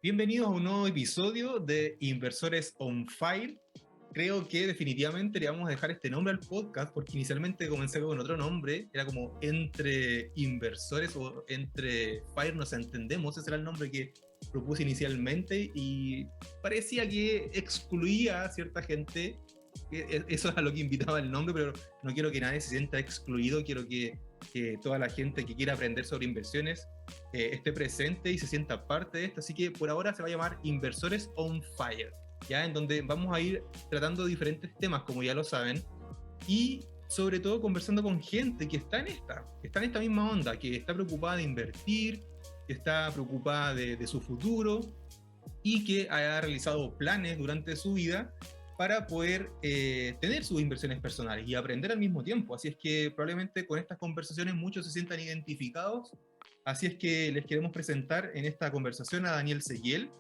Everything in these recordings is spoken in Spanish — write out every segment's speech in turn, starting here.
Bienvenidos a un nuevo episodio de Inversores on Fire. Creo que definitivamente le vamos a dejar este nombre al podcast porque inicialmente comencé con otro nombre, era como Entre Inversores o Entre Fire, nos entendemos, ese era el nombre que propuse inicialmente y parecía que excluía a cierta gente. Eso es a lo que invitaba el nombre, pero no quiero que nadie se sienta excluido, quiero que toda la gente que quiera aprender sobre inversiones esté presente y se sienta parte de esto, así que por ahora se va a llamar Inversores on Fire, ya en donde vamos a ir tratando diferentes temas, como ya lo saben, y sobre todo conversando con gente que está en esta misma onda, que está preocupada de invertir, que está preocupada de su futuro y que haya realizado planes durante su vida para poder tener sus inversiones personales y aprender al mismo tiempo. Así es que probablemente con estas conversaciones muchos se sientan identificados. Así es que les queremos presentar en esta conversación a Daniel Seguiel.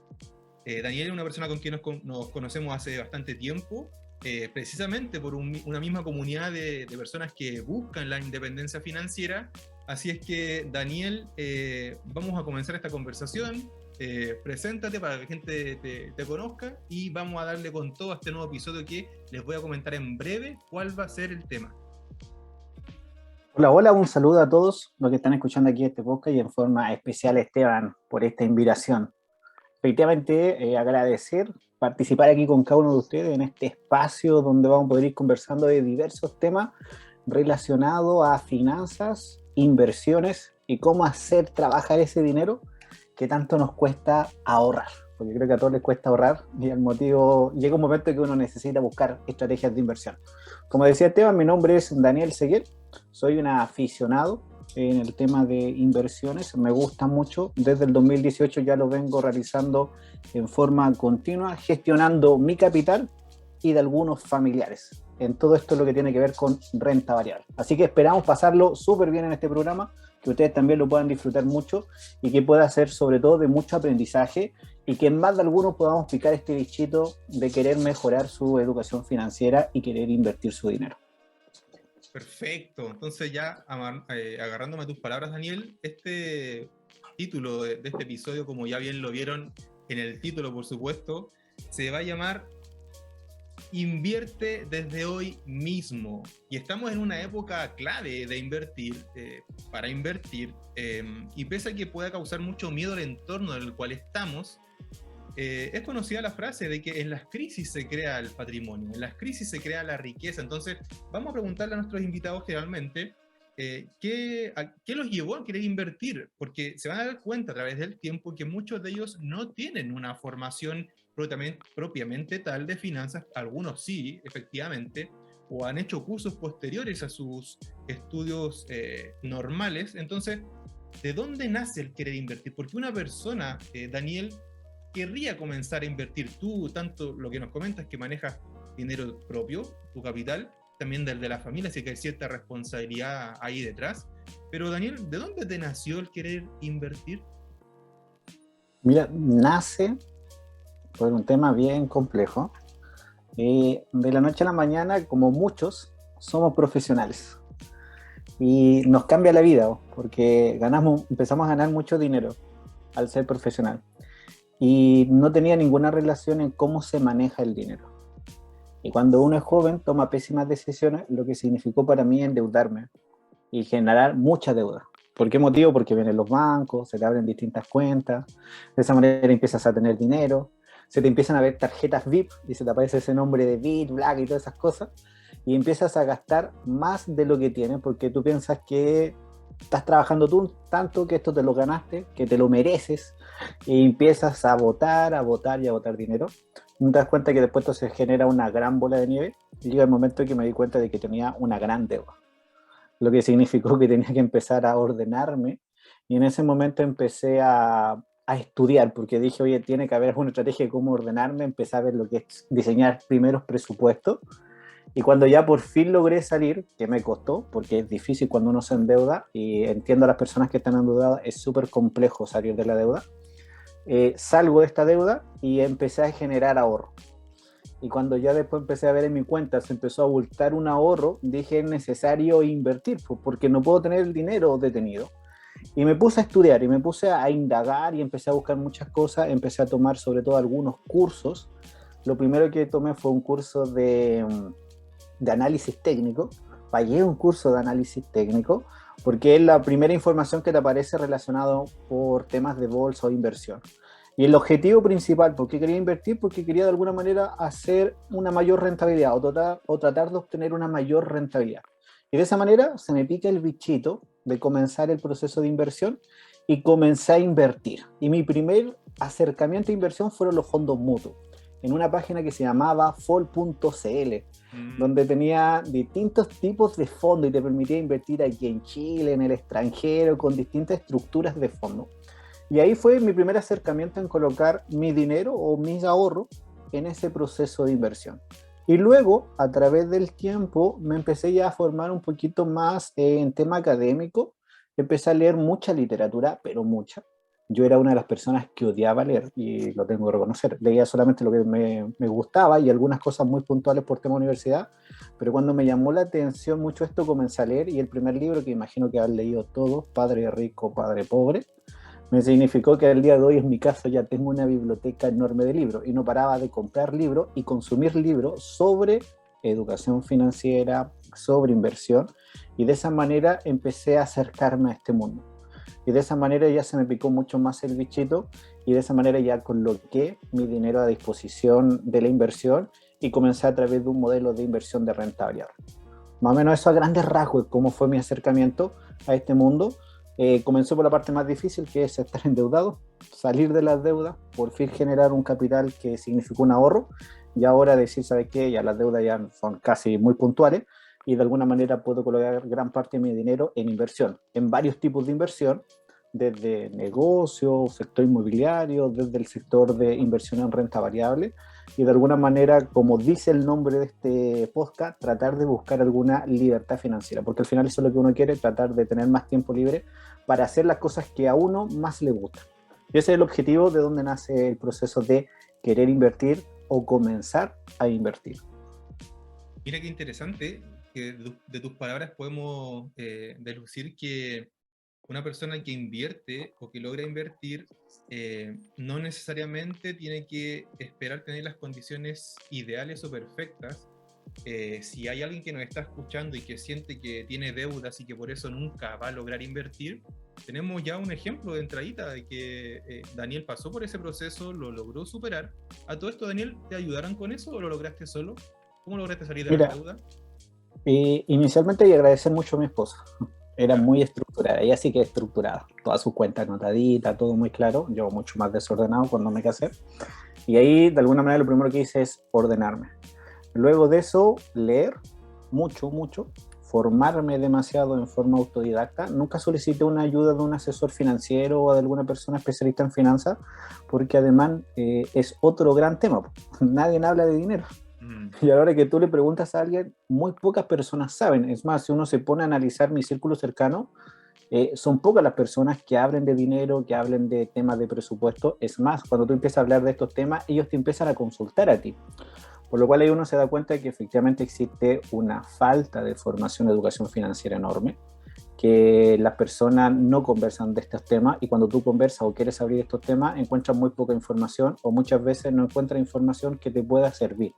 Daniel es una persona con quien nos conocemos hace bastante tiempo, precisamente por una misma comunidad de personas que buscan la independencia financiera. Así es que, Daniel, vamos a comenzar esta conversación. Preséntate para que la gente te conozca y vamos a darle con todo a este nuevo episodio que les voy a comentar en breve cuál va a ser el tema. Hola, hola, un saludo a todos los que están escuchando aquí este podcast y en forma especial a Esteban por esta invitación. Efectivamente, agradecer participar aquí con cada uno de ustedes en este espacio donde vamos a poder ir conversando de diversos temas relacionados a finanzas, inversiones y cómo hacer trabajar ese dinero que tanto nos cuesta ahorrar. Porque creo que a todos les cuesta ahorrar y el motivo llega un momento que uno necesita buscar estrategias de inversión. Como decía Esteban, mi nombre es Daniel Seguiel, soy un aficionado en el tema de inversiones, me gusta mucho, desde el 2018 ya lo vengo realizando en forma continua, gestionando mi capital y de algunos familiares. En todo esto es lo que tiene que ver con renta variable. Así que esperamos pasarlo súper bien en este programa, que ustedes también lo puedan disfrutar mucho y que pueda ser sobre todo de mucho aprendizaje y que en más de algunos podamos picar este bichito de querer mejorar su educación financiera y querer invertir su dinero. Perfecto, entonces ya agarrándome a tus palabras, Daniel, este título de este episodio, como ya bien lo vieron en el título, por supuesto, se va a llamar Invierte desde hoy mismo. Y estamos en una época clave de invertir, para invertir, y pese a que pueda causar mucho miedo el entorno en el cual estamos, es conocida la frase de que en las crisis se crea el patrimonio, en las crisis se crea la riqueza. Entonces, vamos a preguntarle a nuestros invitados generalmente ¿qué los llevó a querer invertir? Porque se van a dar cuenta a través del tiempo que muchos de ellos no tienen una formación propiamente tal de finanzas, algunos sí, efectivamente, o han hecho cursos posteriores a sus estudios normales. Entonces, ¿de dónde nace el querer invertir? Porque una persona, Daniel, querría comenzar a invertir. Tú, tanto lo que nos comentas que manejas dinero propio, tu capital, también del de la familia, así que hay cierta responsabilidad ahí detrás. Pero Daniel, ¿de dónde te nació el querer invertir? Mira, nace por un tema bien complejo. De la noche a la mañana, como muchos, somos profesionales y nos cambia la vida porque empezamos a ganar mucho dinero al ser profesional y no tenía ninguna relación en cómo se maneja el dinero. Y cuando uno es joven, toma pésimas decisiones, lo que significó para mí endeudarme y generar mucha deuda. ¿Por qué motivo? Porque vienen los bancos, se te abren distintas cuentas, de esa manera empiezas a tener dinero, se te empiezan a ver tarjetas VIP y se te aparece ese nombre de VIP, Black y todas esas cosas, y empiezas a gastar más de lo que tienes porque tú piensas que estás trabajando tú tanto que esto te lo ganaste, que te lo mereces, y empiezas a botar y a botar dinero. No te das cuenta que después esto se genera una gran bola de nieve y llega el momento en que me di cuenta de que tenía una gran deuda, lo que significó que tenía que empezar a ordenarme y en ese momento empecé a estudiar porque dije, oye, tiene que haber una estrategia de cómo ordenarme, empecé a ver lo que es diseñar primeros presupuestos y cuando ya por fin logré salir, que me costó, porque es difícil cuando uno se endeuda y entiendo a las personas que están endeudadas, es súper complejo salir de la deuda, salgo de esta deuda y empecé a generar ahorro. Y cuando ya después empecé a ver en mi cuenta, se empezó a abultar un ahorro, dije es necesario invertir, porque no puedo tener el dinero detenido. Y me puse a estudiar y me puse a indagar y empecé a buscar muchas cosas, empecé a tomar sobre todo algunos cursos. Lo primero que tomé fue un curso de análisis técnico. Pagué un curso de análisis técnico porque es la primera información que te aparece relacionado por temas de bolsa o inversión. Y el objetivo principal, ¿por qué quería invertir? Porque quería de alguna manera hacer una mayor rentabilidad o tratar de obtener una mayor rentabilidad. Y de esa manera se me pica el bichito de comenzar el proceso de inversión y comencé a invertir. Y mi primer acercamiento a inversión fueron los fondos mutuos, en una página que se llamaba fol.cl, donde tenía distintos tipos de fondos y te permitía invertir aquí en Chile, en el extranjero, con distintas estructuras de fondos. Y ahí fue mi primer acercamiento en colocar mi dinero o mis ahorros en ese proceso de inversión. Y luego, a través del tiempo, me empecé ya a formar un poquito más en tema académico. Empecé a leer mucha literatura, pero mucha. Yo era una de las personas que odiaba leer, y lo tengo que reconocer. Leía solamente lo que me gustaba y algunas cosas muy puntuales por tema universidad, pero cuando me llamó la atención mucho esto, comencé a leer, y el primer libro, que imagino que han leído todos, Padre Rico, Padre Pobre, me significó que al día de hoy, en mi caso, ya tengo una biblioteca enorme de libros y no paraba de comprar libros y consumir libros sobre educación financiera, sobre inversión, y de esa manera empecé a acercarme a este mundo. Y de esa manera ya se me picó mucho más el bichito y de esa manera ya coloqué mi dinero a disposición de la inversión y comencé a través de un modelo de inversión de rentabilidad. Más o menos eso a grandes rasgos, cómo fue mi acercamiento a este mundo. Comenzó por la parte más difícil, que es estar endeudado, salir de las deudas, por fin generar un capital que significó un ahorro, y ahora decir, ¿sabes qué? Ya las deudas ya son casi muy puntuales, y de alguna manera puedo colocar gran parte de mi dinero en inversión, en varios tipos de inversión, desde negocio, sector inmobiliario, desde el sector de inversión en renta variable, y de alguna manera, como dice el nombre de este podcast, tratar de buscar alguna libertad financiera, porque al final eso es lo que uno quiere, tratar de tener más tiempo libre para hacer las cosas que a uno más le gustan. Y ese es el objetivo de donde nace el proceso de querer invertir o comenzar a invertir. Mira qué interesante, que de tus palabras podemos deducir que una persona que invierte o que logra invertir no necesariamente tiene que esperar tener las condiciones ideales o perfectas. Si hay alguien que nos está escuchando y que siente que tiene deudas y que por eso nunca va a lograr invertir, tenemos ya un ejemplo de entradita de que Daniel pasó por ese proceso, lo logró superar. ¿A todo esto, Daniel, te ayudaron con eso o lo lograste solo? ¿Cómo lograste salir de la deuda? Inicialmente, y agradecer mucho a mi esposa. Era muy estructurada, ella sí que es estructurada, todas sus cuentas anotaditas, todo muy claro. Yo mucho más desordenado cuando me casé, y ahí de alguna manera lo primero que hice es ordenarme. Luego de eso, leer mucho, formarme demasiado en forma autodidacta. Nunca solicité una ayuda de un asesor financiero o de alguna persona especialista en finanzas, porque además es otro gran tema. Nadie habla de dinero. Y a la hora que tú le preguntas a alguien, muy pocas personas saben. Es más, si uno se pone a analizar mi círculo cercano, son pocas las personas que hablen de dinero, que hablen de temas de presupuesto. Es más, cuando tú empiezas a hablar de estos temas, ellos te empiezan a consultar a ti. Por lo cual ahí uno se da cuenta de que efectivamente existe una falta de formación de educación financiera enorme, que las personas no conversan de estos temas, y cuando tú conversas o quieres abrir estos temas, encuentras muy poca información o muchas veces no encuentras información que te pueda servir.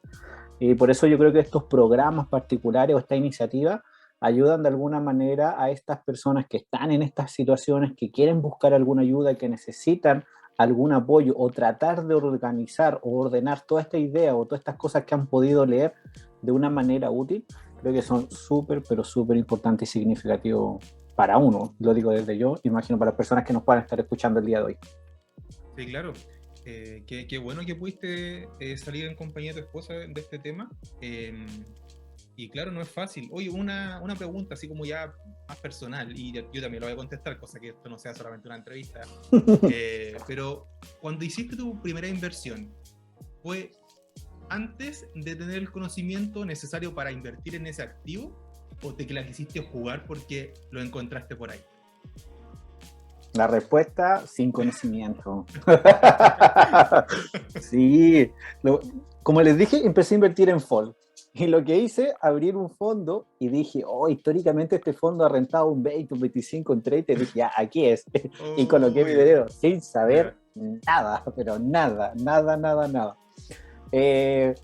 Y por eso yo creo que estos programas particulares o esta iniciativa ayudan de alguna manera a estas personas que están en estas situaciones, que quieren buscar alguna ayuda, que necesitan algún apoyo o tratar de organizar o ordenar toda esta idea o todas estas cosas que han podido leer de una manera útil. Creo que son súper, pero súper importantes y significativos para uno. Lo digo desde yo, imagino para las personas que nos puedan estar escuchando el día de hoy. Sí, claro. Qué bueno que pudiste salir en compañía de tu esposa de este tema. Y claro, no es fácil. Oye, una pregunta así como ya más personal, y yo también lo voy a contestar, cosa que esto no sea solamente una entrevista. Pero cuando hiciste tu primera inversión, ¿fue antes de tener el conocimiento necesario para invertir en ese activo, o te la quisiste jugar porque lo encontraste por ahí? La respuesta, sin conocimiento. Sí, como les dije, empecé a invertir en FOL. Y lo que hice, abrir un fondo y dije, oh, históricamente este fondo ha rentado un 20, un 25, un 30, y dije, ya, aquí es. Y coloqué mi Uy, dinero sin saber ya, nada, pero nada, nada, nada, nada. Eh,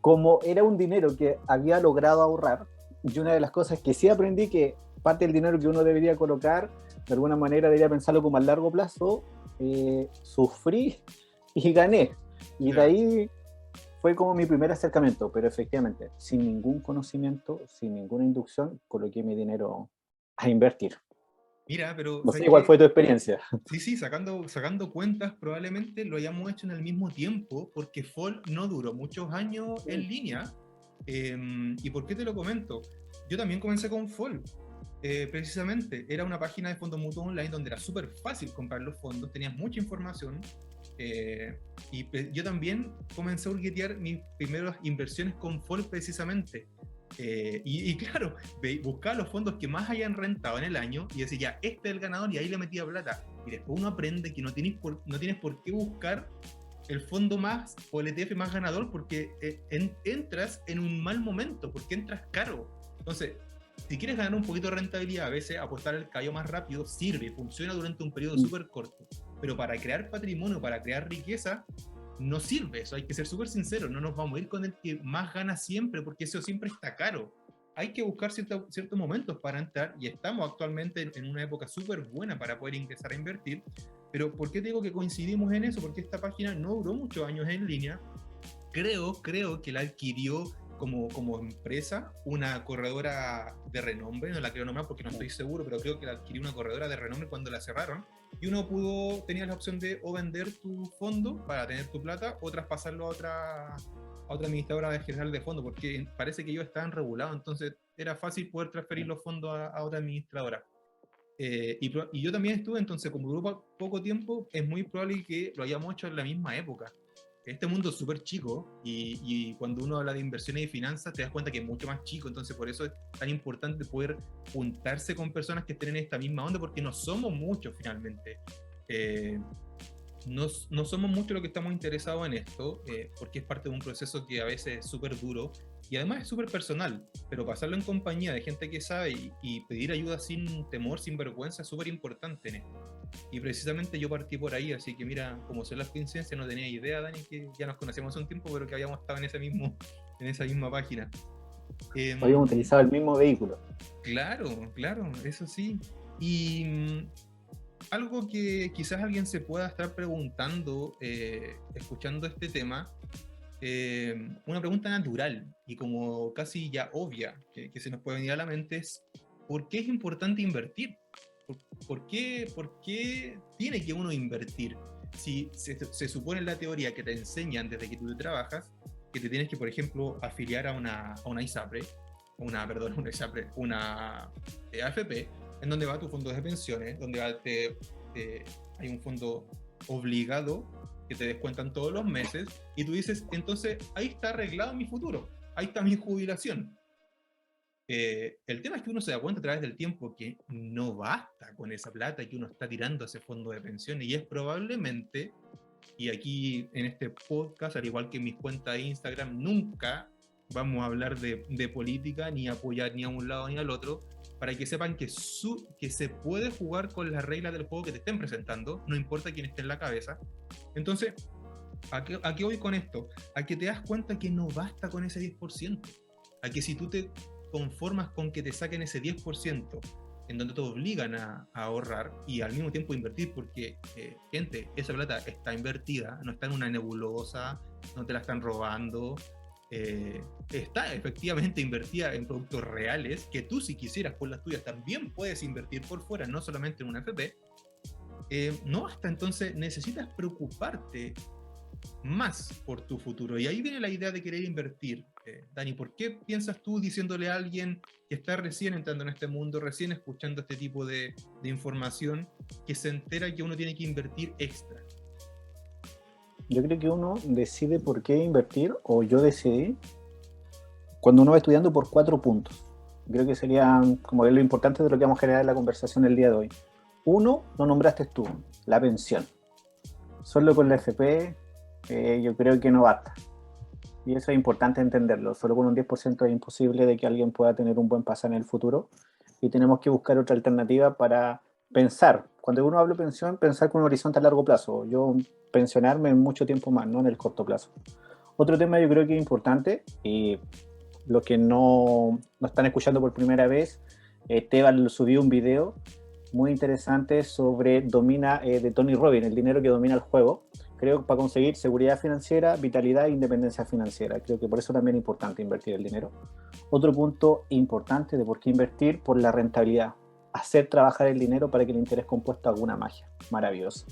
Como era un dinero que había logrado ahorrar, y una de las cosas que sí aprendí que parte del dinero que uno debería colocar, de alguna manera debería pensarlo como a largo plazo, sufrí y gané. Y de ya. ahí fue como mi primer acercamiento, pero efectivamente, sin ningún conocimiento, sin ninguna inducción, coloqué mi dinero a invertir. Mira, pero No ¿sabes sé cuál qué? fue tu experiencia. Sí, sí, sacando cuentas, probablemente lo hayamos hecho en el mismo tiempo, porque Fall no duró muchos años en línea. ¿Y por qué te lo comento? Yo también comencé con Fall. Precisamente, era una página de fondos mutuos online donde era súper fácil comprar los fondos, tenías mucha información. Yo también comencé a hurguetear mis primeras inversiones con Fall precisamente. Claro, buscaba los fondos que más hayan rentado en el año y decía, ya, este es el ganador, y ahí le metía plata. Y después uno aprende que no tienes por qué buscar el fondo más o el ETF más ganador, porque entras en un mal momento, porque entras caro. Entonces, si quieres ganar un poquito de rentabilidad, a veces apostar el callo más rápido sirve, funciona durante un periodo súper corto. Pero para crear patrimonio, para crear riqueza, no sirve eso. Hay que ser súper sinceros. No nos vamos a ir con el que más gana siempre, porque eso siempre está caro. Hay que buscar ciertos momentos para entrar, y estamos actualmente en una época súper buena para poder ingresar a invertir. Pero ¿por qué digo que coincidimos en eso? Porque esta página no duró muchos años en línea. Creo que la adquirió como empresa una corredora de renombre, no la quiero nombrar porque no estoy seguro, pero creo que la adquirió una corredora de renombre cuando la cerraron, y uno tenía la opción de o vender tu fondo para tener tu plata o traspasarlo a otra administradora general de fondo, porque parece que ellos estaban regulados, entonces era fácil poder transferir los fondos a otra administradora. Y yo también estuve, entonces como duró poco tiempo, es muy probable que lo hayamos hecho en la misma época. Este mundo es súper chico, y cuando uno habla de inversiones y finanzas te das cuenta que es mucho más chico, entonces por eso es tan importante poder juntarse con personas que estén en esta misma onda, porque no somos muchos finalmente. Eh, no somos muchos los que estamos interesados en esto, porque es parte de un proceso que a veces es súper duro y además es súper personal, pero pasarlo en compañía de gente que sabe y pedir ayuda sin temor, sin vergüenza, es súper importante en esto. Y precisamente yo partí por ahí, así que mira, como son las coincidencias, no tenía idea, Dani, que ya nos conocemos hace un tiempo, pero que habíamos estado en esa misma página. Habíamos utilizado el mismo vehículo. Claro, claro, eso sí. Y algo que quizás alguien se pueda estar preguntando, escuchando este tema, una pregunta natural y como casi ya obvia que se nos puede venir a la mente es: ¿por qué es importante invertir? ¿Por qué tiene que uno invertir? Si se supone en la teoría que te enseñan desde que tú trabajas que te tienes que, por ejemplo, afiliar a una ISAPRE, una AFP, en donde va tu fondo de pensiones, donde hay un fondo obligado que te descuentan todos los meses, y tú dices, entonces ahí está arreglado mi futuro, ahí está mi jubilación. El tema es que uno se da cuenta a través del tiempo que no basta con esa plata que uno está tirando a ese fondo de pensiones, y es probablemente, y aquí en este podcast, al igual que en mis cuentas de Instagram, nunca vamos a hablar de política, ni apoyar ni a un lado ni al otro, para que sepan que se puede jugar con las reglas del juego que te estén presentando, no importa quién esté en la cabeza. Entonces, ¿a qué voy con esto? A que te das cuenta que no basta con ese 10%, a que si tú te conformas con que te saquen ese 10%, en donde te obligan a ahorrar y al mismo tiempo invertir, porque, gente, esa plata está invertida, no está en una nebulosa, no te la están robando, está efectivamente invertida en productos reales, que tú, si quisieras con las tuyas, también puedes invertir por fuera, no solamente en una FP. No basta, entonces necesitas preocuparte más por tu futuro. Y ahí viene la idea de querer invertir. Dani, ¿por qué piensas tú, diciéndole a alguien que está recién entrando en este mundo, recién escuchando este tipo de información, que se entera que uno tiene que invertir extra? Yo creo que uno decide por qué invertir, o yo decidí, cuando uno va estudiando por 4 puntos. Creo que sería como lo importante de lo que vamos a generar en la conversación el día de hoy. Uno, lo nombraste tú, la pensión. Solo con la FP yo creo que no basta. Y eso es importante entenderlo. Solo con un 10% es imposible de que alguien pueda tener un buen pasar en el futuro y tenemos que buscar otra alternativa para pensar. Cuando uno habla de pensión, pensar con un horizonte a largo plazo. Yo pensionarme en mucho tiempo más, no en el corto plazo. Otro tema yo creo que es importante y los que no están escuchando por primera vez, Esteban subió un video muy interesante sobre de Tony Robbins, el dinero que domina el juego. Creo que para conseguir seguridad financiera, vitalidad e independencia financiera. Creo que por eso también es importante invertir el dinero. Otro punto importante de por qué invertir, por la rentabilidad. Hacer trabajar el dinero para que el interés compuesto haga una magia maravillosa.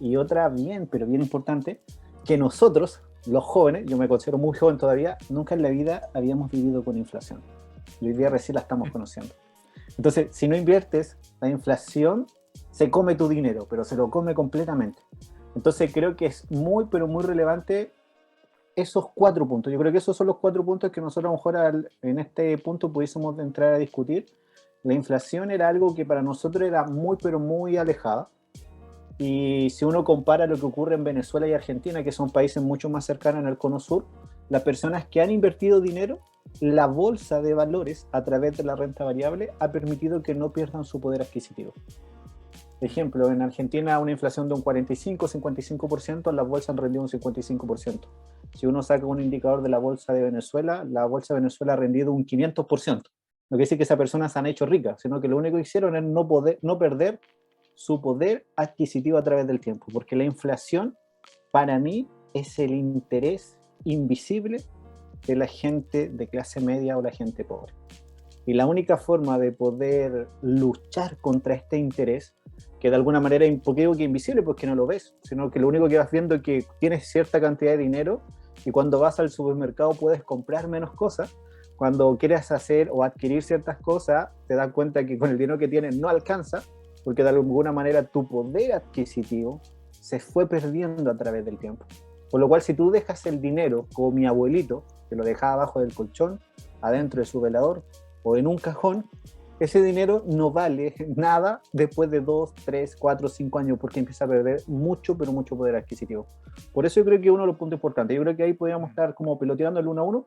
Y otra pero bien importante, que nosotros, los jóvenes, yo me considero muy joven todavía, nunca en la vida habíamos vivido con inflación. Y hoy día recién la estamos conociendo. Entonces, si no inviertes, la inflación se come tu dinero, pero se lo come completamente. Entonces, creo que es muy, pero muy relevante esos 4 puntos. Yo creo que esos son los 4 puntos que nosotros a lo mejor en este punto pudiésemos entrar a discutir. La inflación era algo que para nosotros era muy, pero muy alejada. Y si uno compara lo que ocurre en Venezuela y Argentina, que son países mucho más cercanos en el cono sur, las personas que han invertido dinero, la bolsa de valores a través de la renta variable ha permitido que no pierdan su poder adquisitivo. Ejemplo, en Argentina una inflación de un 45-55%, las bolsas han rendido un 55%. Si uno saca un indicador de la bolsa de Venezuela, la bolsa de Venezuela ha rendido un 500%. No quiere decir que esas personas se han hecho ricas, sino que lo único que hicieron es no perder su poder adquisitivo a través del tiempo, porque la inflación para mí es el interés invisible de la gente de clase media o la gente pobre. Y la única forma de poder luchar contra este interés, que de alguna manera, ¿por qué digo que invisible? Porque no lo ves, sino que lo único que vas viendo es que tienes cierta cantidad de dinero y cuando vas al supermercado puedes comprar menos cosas. Cuando quieres hacer o adquirir ciertas cosas, te das cuenta que con el dinero que tienes no alcanza, porque de alguna manera tu poder adquisitivo se fue perdiendo a través del tiempo. Por lo cual, si tú dejas el dinero, como mi abuelito, que lo dejaba abajo del colchón, adentro de su velador o en un cajón, ese dinero no vale nada después de 2, 3, 4, 5 años, porque empieza a perder mucho, pero mucho poder adquisitivo. Por eso yo creo que uno de los puntos importantes, yo creo que ahí podríamos estar como peloteando el uno a uno.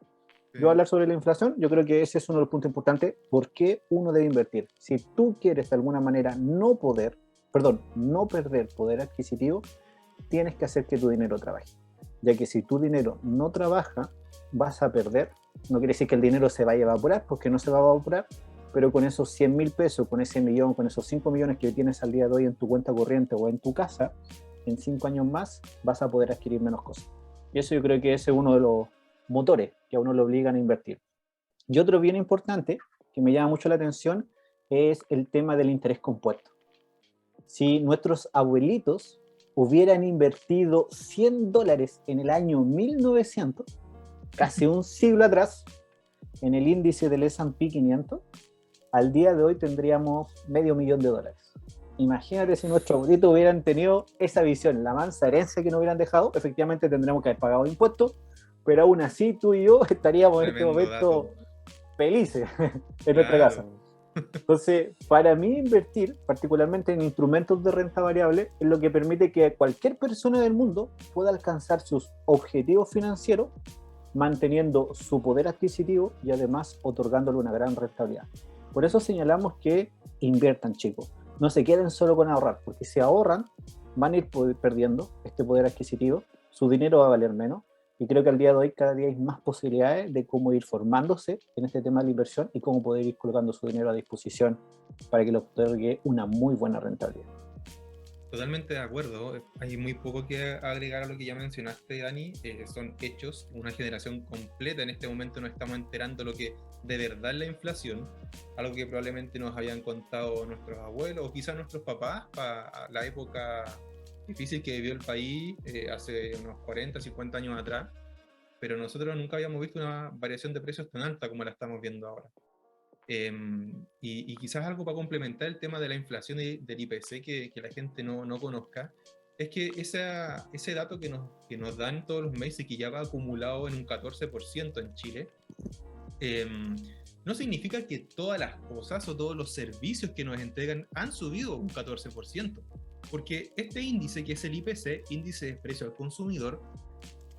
Yo hablar sobre la inflación, yo creo que ese es uno de los puntos importantes. ¿Por qué uno debe invertir? Si tú quieres de alguna manera no perder poder adquisitivo, tienes que hacer que tu dinero trabaje. Ya que si tu dinero no trabaja, vas a perder. No quiere decir que el dinero se vaya a evaporar, porque no se va a evaporar, pero con esos 100.000 pesos, con ese millón, con esos 5 millones que tienes al día de hoy en tu cuenta corriente o en tu casa, en 5 años más vas a poder adquirir menos cosas. Y eso yo creo que ese es uno de los motores que a uno lo obligan a invertir. Y otro bien importante, que me llama mucho la atención, es el tema del interés compuesto. Si nuestros abuelitos hubieran invertido $100 en el año 1900, casi un siglo atrás, en el índice del S&P 500, al día de hoy tendríamos $500,000. Imagínate si nuestros abuelitos hubieran tenido esa visión, la mansa herencia que nos hubieran dejado. Efectivamente tendríamos que haber pagado impuestos, pero aún así tú y yo estaríamos en este momento felices en nuestra casa. Entonces, para mí invertir, particularmente en instrumentos de renta variable, es lo que permite que cualquier persona del mundo pueda alcanzar sus objetivos financieros manteniendo su poder adquisitivo y además otorgándole una gran rentabilidad. Por eso señalamos que inviertan, chicos. No se queden solo con ahorrar, porque si ahorran van a ir perdiendo este poder adquisitivo, su dinero va a valer menos, y creo que al día de hoy cada día hay más posibilidades de cómo ir formándose en este tema de la inversión y cómo poder ir colocando su dinero a disposición para que le otorgue una muy buena rentabilidad. Totalmente de acuerdo. Hay muy poco que agregar a lo que ya mencionaste, Dani. Son hechos. Una generación completa en este momento nos estamos enterando lo que de verdad es la inflación, algo que probablemente nos habían contado nuestros abuelos o quizás nuestros papás para la época difícil que vivió el país hace unos 40, 50 años atrás, pero nosotros nunca habíamos visto una variación de precios tan alta como la estamos viendo ahora. Y quizás algo para complementar el tema de la inflación y del IPC que la gente no conozca, es que ese dato que nos dan todos los meses, que ya va acumulado en un 14% en Chile, no significa que todas las cosas o todos los servicios que nos entregan han subido un 14%, porque este índice, que es el IPC, índice de precio al consumidor,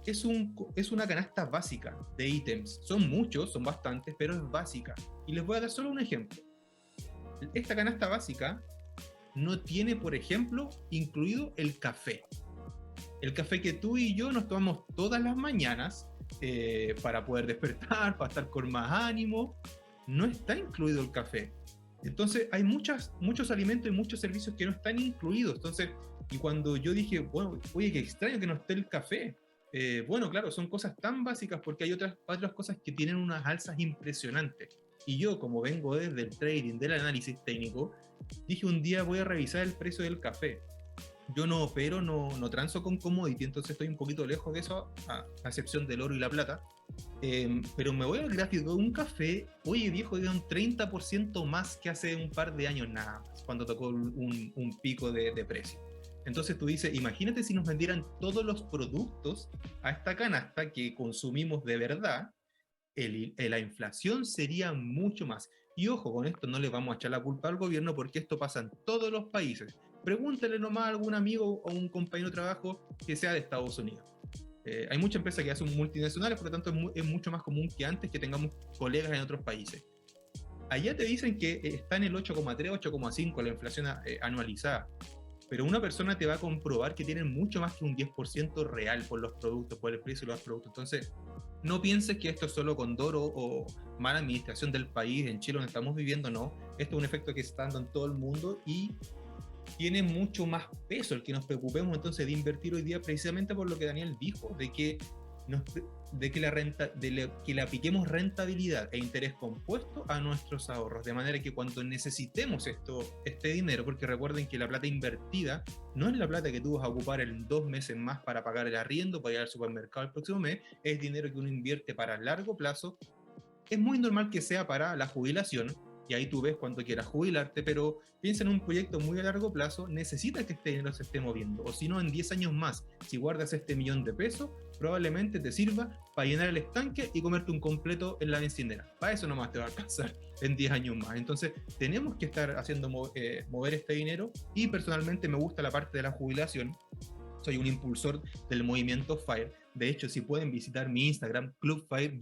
es una canasta básica de ítems. Son muchos, son bastantes, pero es básica. Y les voy a dar solo un ejemplo. Esta canasta básica no tiene, por ejemplo, incluido el café. El café que tú y yo nos tomamos todas las mañanas para poder despertar, para estar con más ánimo, no está incluido el café. Entonces hay muchos alimentos y muchos servicios que no están incluidos. Entonces, y cuando yo dije, bueno, oye, qué extraño que no esté el café. Bueno, claro, son cosas tan básicas porque hay otras cosas que tienen unas alzas impresionantes. Y yo, como vengo desde el trading, del análisis técnico, dije un día voy a revisar el precio del café. Yo no opero, no transo con commodity, entonces estoy un poquito lejos de eso, a excepción del oro y la plata. Pero me voy al gráfico de un café, oye viejo, de un 30% más que hace un par de años nada más, cuando tocó un pico de precio. Entonces tú dices, imagínate si nos vendieran todos los productos a esta canasta que consumimos de verdad, la inflación sería mucho más. Y ojo, con esto no le vamos a echar la culpa al gobierno porque esto pasa en todos los países. Pregúntale nomás a algún amigo o un compañero de trabajo que sea de Estados Unidos. Hay muchas empresas que son multinacionales, por lo tanto es mucho más común que antes que tengamos colegas en otros países. Allá te dicen que está en el 8,3, 8,5 la inflación anualizada, pero una persona te va a comprobar que tienen mucho más que un 10% real por los productos, por el precio de los productos. Entonces, no pienses que esto es solo condoro o mala administración del país, en Chile donde estamos viviendo, no. Esto es un efecto que está dando en todo el mundo y tiene mucho más peso el que nos preocupemos entonces de invertir hoy día, precisamente por lo que Daniel dijo, de que le apliquemos rentabilidad e interés compuesto a nuestros ahorros, de manera que cuando necesitemos este dinero, porque recuerden que la plata invertida no es la plata que tú vas a ocupar en 2 meses más para pagar el arriendo, para ir al supermercado el próximo mes, es dinero que uno invierte para largo plazo. Es muy normal que sea para la jubilación, y ahí tú ves cuando quieras jubilarte, pero piensa en un proyecto muy a largo plazo, necesita que este dinero se esté moviendo, o si no, en 10 años más, si guardas este $1.000.000, probablemente te sirva para llenar el estanque y comerte un completo en la bencinera. Para eso nomás te va a alcanzar en 10 años más. Entonces, tenemos que estar haciendo mover este dinero, y personalmente me gusta la parte de la jubilación. Soy un impulsor del movimiento FIRE. De hecho, si pueden visitar mi Instagram, clubfire_,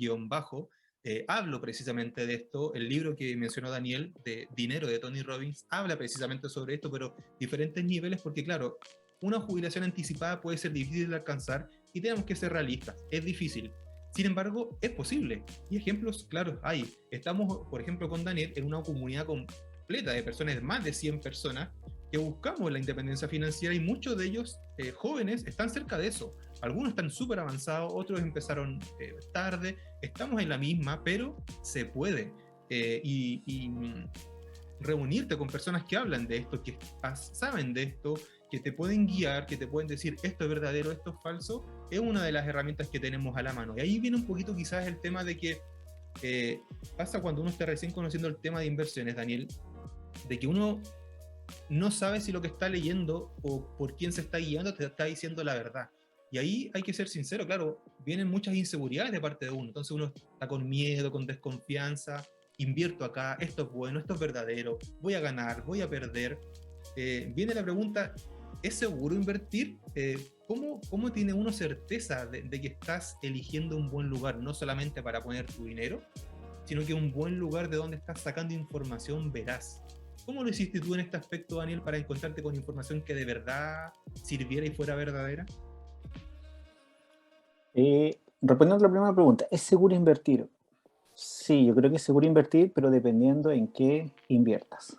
hablo precisamente de esto. El libro que mencionó Daniel, de Dinero, de Tony Robbins, habla precisamente sobre esto, pero diferentes niveles, porque claro, una jubilación anticipada puede ser difícil de alcanzar y tenemos que ser realistas, es difícil. Sin embargo, es posible, y ejemplos claros hay. Estamos, por ejemplo, con Daniel en una comunidad completa de personas, más de 100 personas, que buscamos la independencia financiera, y muchos de ellos jóvenes están cerca de eso. Algunos están súper avanzados, otros empezaron tarde. Estamos en la misma, pero se puede. Y reunirte con personas que hablan de esto, que saben de esto, que te pueden guiar, que te pueden decir esto es verdadero, esto es falso, es una de las herramientas que tenemos a la mano. Y ahí viene un poquito quizás el tema de que pasa cuando uno está recién conociendo el tema de inversiones, Daniel, de que uno no sabe si lo que está leyendo o por quién se está guiando te está diciendo la verdad. Y ahí hay que ser sincero, claro, vienen muchas inseguridades de parte de uno, entonces uno está con miedo, con desconfianza, invierto acá, esto es bueno, esto es verdadero, voy a ganar, voy a perder. Viene la pregunta, ¿es seguro invertir? ¿Cómo tiene uno certeza de que estás eligiendo un buen lugar, no solamente para poner tu dinero, sino que un buen lugar de donde estás sacando información veraz? ¿Cómo lo hiciste tú en este aspecto, Daniel, para encontrarte con información que de verdad sirviera y fuera verdadera? Respondiendo a la primera pregunta, ¿es seguro invertir? Sí, yo creo que es seguro invertir, pero dependiendo en qué inviertas.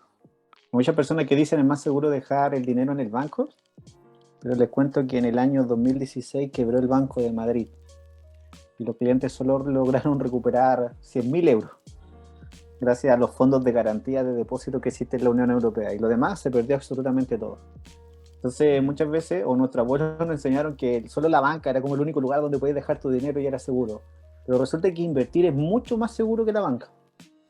Hay muchas personas que dicen es más seguro dejar el dinero en el banco, pero les cuento que en el año 2016 quebró el Banco de Madrid y los clientes solo lograron recuperar 100.000 euros gracias a los fondos de garantía de depósito que existe en la Unión Europea, y lo demás se perdió absolutamente todo. Entonces muchas veces, o nuestros abuelos nos enseñaron que solo la banca era como el único lugar donde podías dejar tu dinero y era seguro, pero resulta que invertir es mucho más seguro que la banca.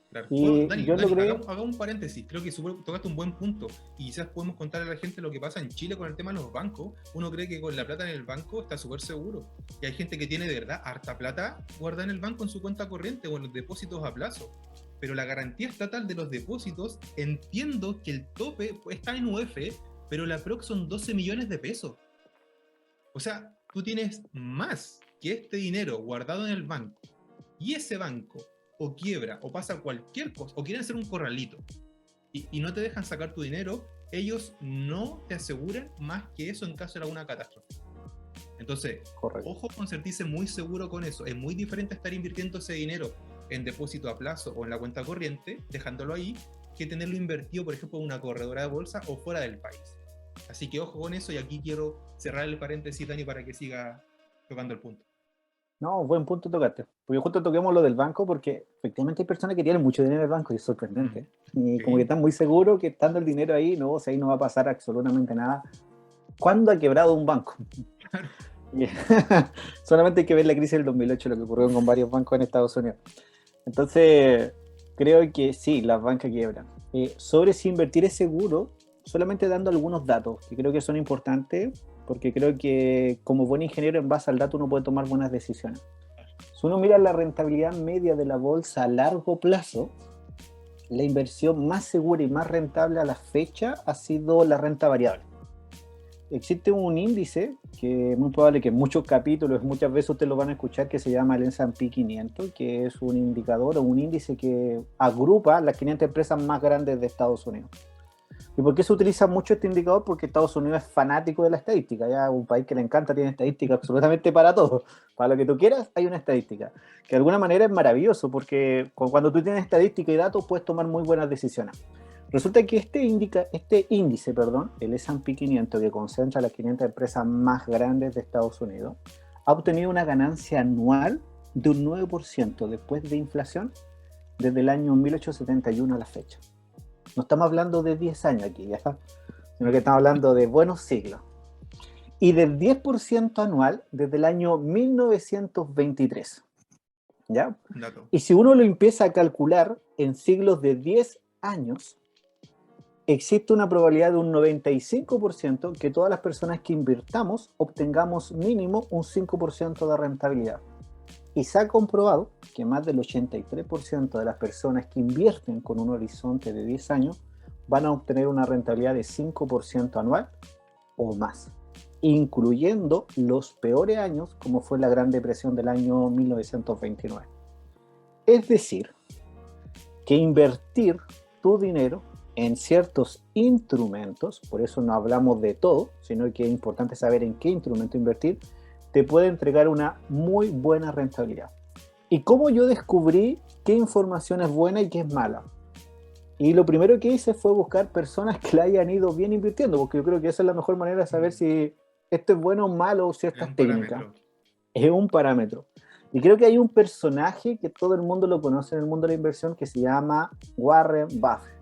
Claro. Y Bueno, Dani, yo logré... hagamos un paréntesis. Creo que tocaste un buen punto y quizás podemos contarle a la gente lo que pasa en Chile con el tema de los bancos. Uno cree que con la plata en el banco está súper seguro, y hay gente que tiene de verdad harta plata guardada en el banco en su cuenta corriente o en los depósitos a plazo. Pero la garantía estatal de los depósitos, entiendo que el tope está en UF, pero la PROC son 12 millones de pesos. O sea, tú tienes más que este dinero guardado en el banco y ese banco o quiebra o pasa cualquier cosa o quieren hacer un corralito y no te dejan sacar tu dinero, ellos no te aseguran más que eso en caso de alguna catástrofe. Entonces, Correcto. ojo con sentirse muy seguro con eso. Es muy diferente estar invirtiendo ese dinero en depósito a plazo o en la cuenta corriente, dejándolo ahí, que tenerlo invertido, por ejemplo, en una corredora de bolsa o fuera del país. Así que ojo con eso, y aquí quiero cerrar el paréntesis, Dani, para que siga tocando el punto. No, buen punto tocaste. Porque justo toquemos lo del banco, porque efectivamente hay personas que tienen mucho dinero en el banco y es sorprendente. Y Sí. como que están muy seguros que estando el dinero ahí, no, o sea, ahí no va a pasar absolutamente nada. ¿Cuándo ha quebrado un banco? Claro. Solamente hay que ver la crisis del 2008, lo que ocurrió con varios bancos en Estados Unidos. Entonces, creo que sí, las bancas quiebran. Sobre si invertir es seguro, solamente dando algunos datos que creo que son importantes, porque creo que como buen ingeniero en base al dato uno puede tomar buenas decisiones. Si uno mira la rentabilidad media de la bolsa a largo plazo, la inversión más segura y más rentable a la fecha ha sido la renta variable. Existe un índice que es muy probable que en muchos capítulos, muchas veces ustedes lo van a escuchar, que se llama el S&P 500, que es un indicador o un índice que agrupa las 500 empresas más grandes de Estados Unidos. ¿Y por qué se utiliza mucho este indicador? Porque Estados Unidos es fanático de la estadística, ya un país que le encanta, tiene estadística absolutamente para todo. Para lo que tú quieras hay una estadística, que de alguna manera es maravilloso, porque cuando tú tienes estadística y datos puedes tomar muy buenas decisiones. Resulta que este índice, el S&P 500, que concentra las 500 empresas más grandes de Estados Unidos, ha obtenido una ganancia anual de un 9% después de inflación desde el año 1871 a la fecha. No estamos hablando de 10 años aquí, ¿ya? Sino que estamos hablando de buenos siglos. Y del 10% anual desde el año 1923, ¿ya? Dato. Y si uno lo empieza a calcular en siglos de 10 años, existe una probabilidad de un 95% que todas las personas que invirtamos obtengamos mínimo un 5% de rentabilidad. Y se ha comprobado que más del 83% de las personas que invierten con un horizonte de 10 años van a obtener una rentabilidad de 5% anual o más, incluyendo los peores años como fue la Gran Depresión del año 1929. Es decir, que invertir tu dinero en ciertos instrumentos, por eso no hablamos de todo, sino que es importante saber en qué instrumento invertir, te puede entregar una muy buena rentabilidad. ¿Y cómo yo descubrí qué información es buena y qué es mala? Y lo primero que hice fue buscar personas que la hayan ido bien invirtiendo, porque yo creo que esa es la mejor manera de saber si esto es bueno o malo o ciertas técnicas. Es un parámetro. Y creo que hay un personaje que todo el mundo lo conoce en el mundo de la inversión que se llama Warren Buffett.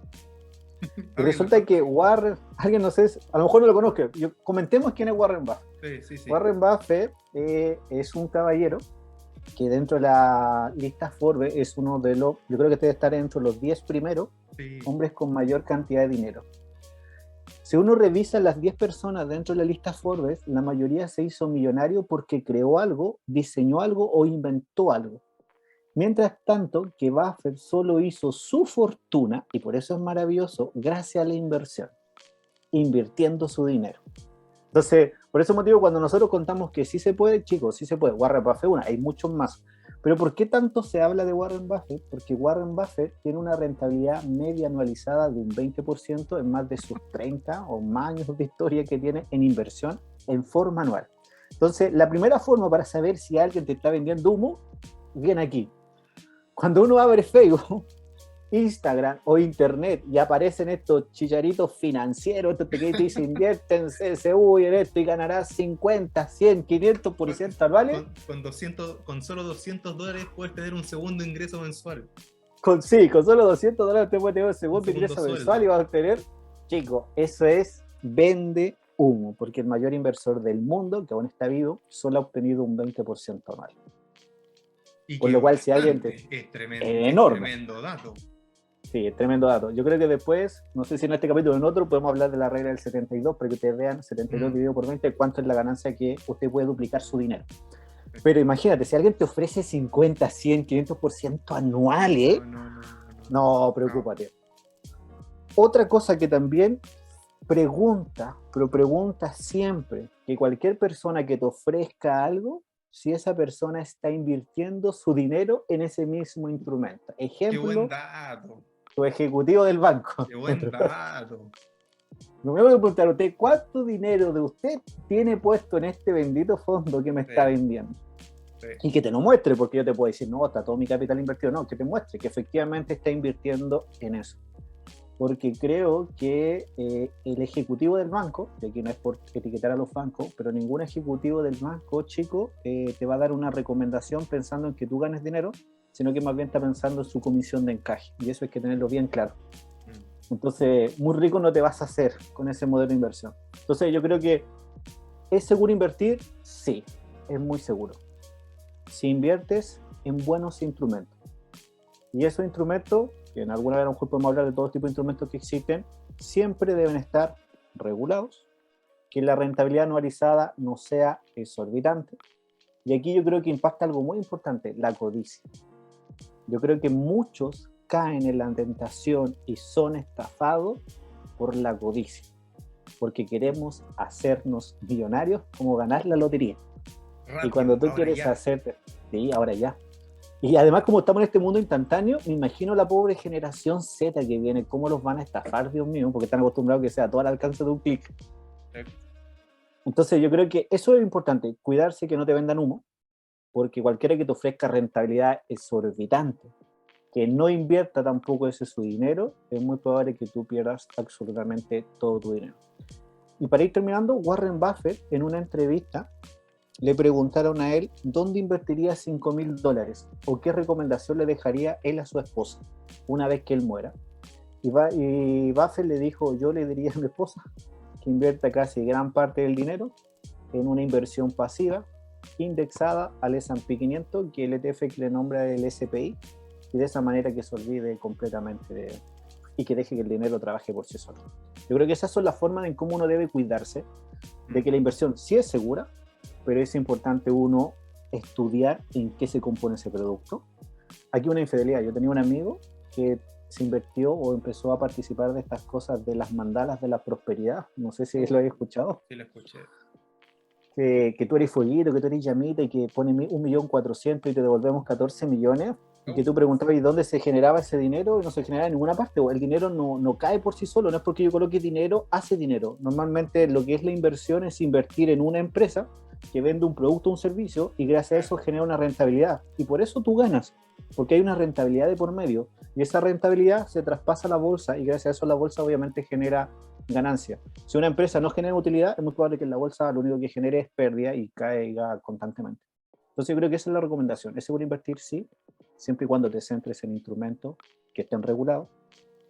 Y resulta que Warren, alguien no sé, a lo mejor no lo conozco, comentemos quién es Warren Buffett. Sí. Warren Buffett es un caballero que dentro de la lista Forbes es uno de los, yo creo que debe estar dentro de los 10 primeros hombres con mayor cantidad de dinero. Si uno revisa las 10 personas dentro de la lista Forbes, la mayoría se hizo millonario porque creó algo, diseñó algo o inventó algo. Mientras tanto, que Buffett solo hizo su fortuna, y por eso es maravilloso, gracias a la inversión, invirtiendo su dinero. Entonces, por ese motivo, cuando nosotros contamos que sí se puede, chicos, sí se puede. Warren Buffett una, hay muchos más. Pero ¿por qué tanto se habla de Warren Buffett? Porque Warren Buffett tiene una rentabilidad media anualizada de un 20% en más de sus 30 o más años de historia que tiene en inversión en forma anual. Entonces, la primera forma para saber si alguien te está vendiendo humo, viene aquí. Cuando uno abre Facebook, Instagram o Internet y aparecen estos chicharitos financieros, estos que te dicen invierte en CSU y en esto y ganarás 50, 100, 500% anuales. Con solo $200 puedes tener un segundo ingreso mensual. Con solo $200 te puedes tener un segundo ingreso mensual y vas a obtener, chicos, eso es vende humo, porque el mayor inversor del mundo, que aún está vivo, solo ha obtenido un 20% anual. Por lo cual, si alguien es tremendo dato. Sí, es tremendo dato. Yo creo que después, no sé si en este capítulo o en otro, podemos hablar de la regla del 72 para que ustedes vean 72 dividido por 20, cuánto es la ganancia que usted puede duplicar su dinero. Pero imagínate, si alguien te ofrece 50, 100, 500% anuales, no, preocúpate. Otra cosa que también pregunta siempre, que cualquier persona que te ofrezca algo, si esa persona está invirtiendo su dinero en ese mismo instrumento. Qué buen Ejemplo, dato. tu ejecutivo del banco. Qué buen dato. Me voy a preguntar a usted, ¿cuánto dinero de usted tiene puesto en este bendito fondo que me está Sí, vendiendo? sí. Y que te lo muestre, porque yo te puedo decir, no, está todo mi capital invertido. No, que te muestre que efectivamente está invirtiendo en eso. Porque creo que el ejecutivo del banco, y aquí no es por etiquetar a los bancos, pero ningún ejecutivo del banco, chico, te va a dar una recomendación pensando en que tú ganes dinero, sino que más bien está pensando en su comisión de encaje. Y eso hay que tenerlo bien claro. Entonces, muy rico no te vas a hacer con ese modelo de inversión. Entonces, yo creo que ¿es seguro invertir? Sí, es muy seguro. Si inviertes en buenos instrumentos. Y esos instrumentos, que en alguna vez a lo mejor podemos hablar de todo tipo de instrumentos que existen, siempre deben estar regulados, que la rentabilidad anualizada no sea exorbitante. Y aquí yo creo que impacta algo muy importante, la codicia. Yo creo que muchos caen en la tentación y son estafados por la codicia, porque queremos hacernos millonarios como ganar la lotería. Y cuando Rápido, tú ahora quieres ya. hacerte, sí, ahora ya. Y además, como estamos en este mundo instantáneo, me imagino la pobre generación Z que viene, cómo los van a estafar, Dios mío, porque están acostumbrados a que sea todo al alcance de un clic. Entonces, yo creo que eso es importante, cuidarse que no te vendan humo, porque cualquiera que te ofrezca rentabilidad exorbitante, que no invierta tampoco ese su dinero, es muy probable que tú pierdas absolutamente todo tu dinero. Y para ir terminando, Warren Buffett en una entrevista le preguntaron a él dónde invertiría $5,000 o qué recomendación le dejaría él a su esposa una vez que él muera. Y Buffett le dijo, yo le diría a mi esposa que invierta casi gran parte del dinero en una inversión pasiva indexada al S&P 500, que el ETF que le nombra el SPI, y de esa manera que se olvide completamente de él y que deje que el dinero trabaje por sí solo. Yo creo que esas son las formas en cómo uno debe cuidarse de que la inversión sí es segura, pero es importante uno estudiar en qué se compone ese producto. Aquí una infidelidad. Yo tenía un amigo que se invirtió o empezó a participar de estas cosas de las mandalas de la prosperidad. No sé si lo habéis escuchado. Sí, lo escuché. Que tú eres fueguito, que tú eres llamita y que pone 1.400.000 y te devolvemos 14 millones. Y que tú preguntabas ¿y dónde se generaba ese dinero? Y no se generaba en ninguna parte. El dinero no cae por sí solo. No es porque yo coloque dinero, hace dinero. Normalmente lo que es la inversión es invertir en una empresa que vende un producto o un servicio y gracias a eso genera una rentabilidad. Y por eso tú ganas, porque hay una rentabilidad de por medio. Y esa rentabilidad se traspasa a la bolsa y gracias a eso la bolsa obviamente genera ganancia. Si una empresa no genera utilidad, es muy probable que en la bolsa lo único que genere es pérdida y caiga constantemente. Entonces yo creo que esa es la recomendación. ¿Es seguro invertir? Sí, siempre y cuando te centres en instrumentos que estén regulados,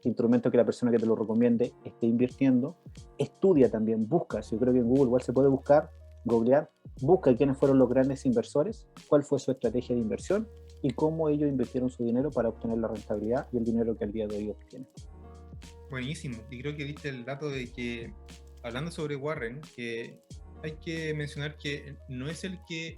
instrumentos que la persona que te lo recomiende esté invirtiendo. Estudia también, busca. Yo creo que en Google igual se puede buscar, googlear, busca quiénes fueron los grandes inversores, cuál fue su estrategia de inversión y cómo ellos invirtieron su dinero para obtener la rentabilidad y el dinero que al día de hoy obtienen. Buenísimo. Y creo que diste el dato de que, hablando sobre Warren, que hay que mencionar que no es el que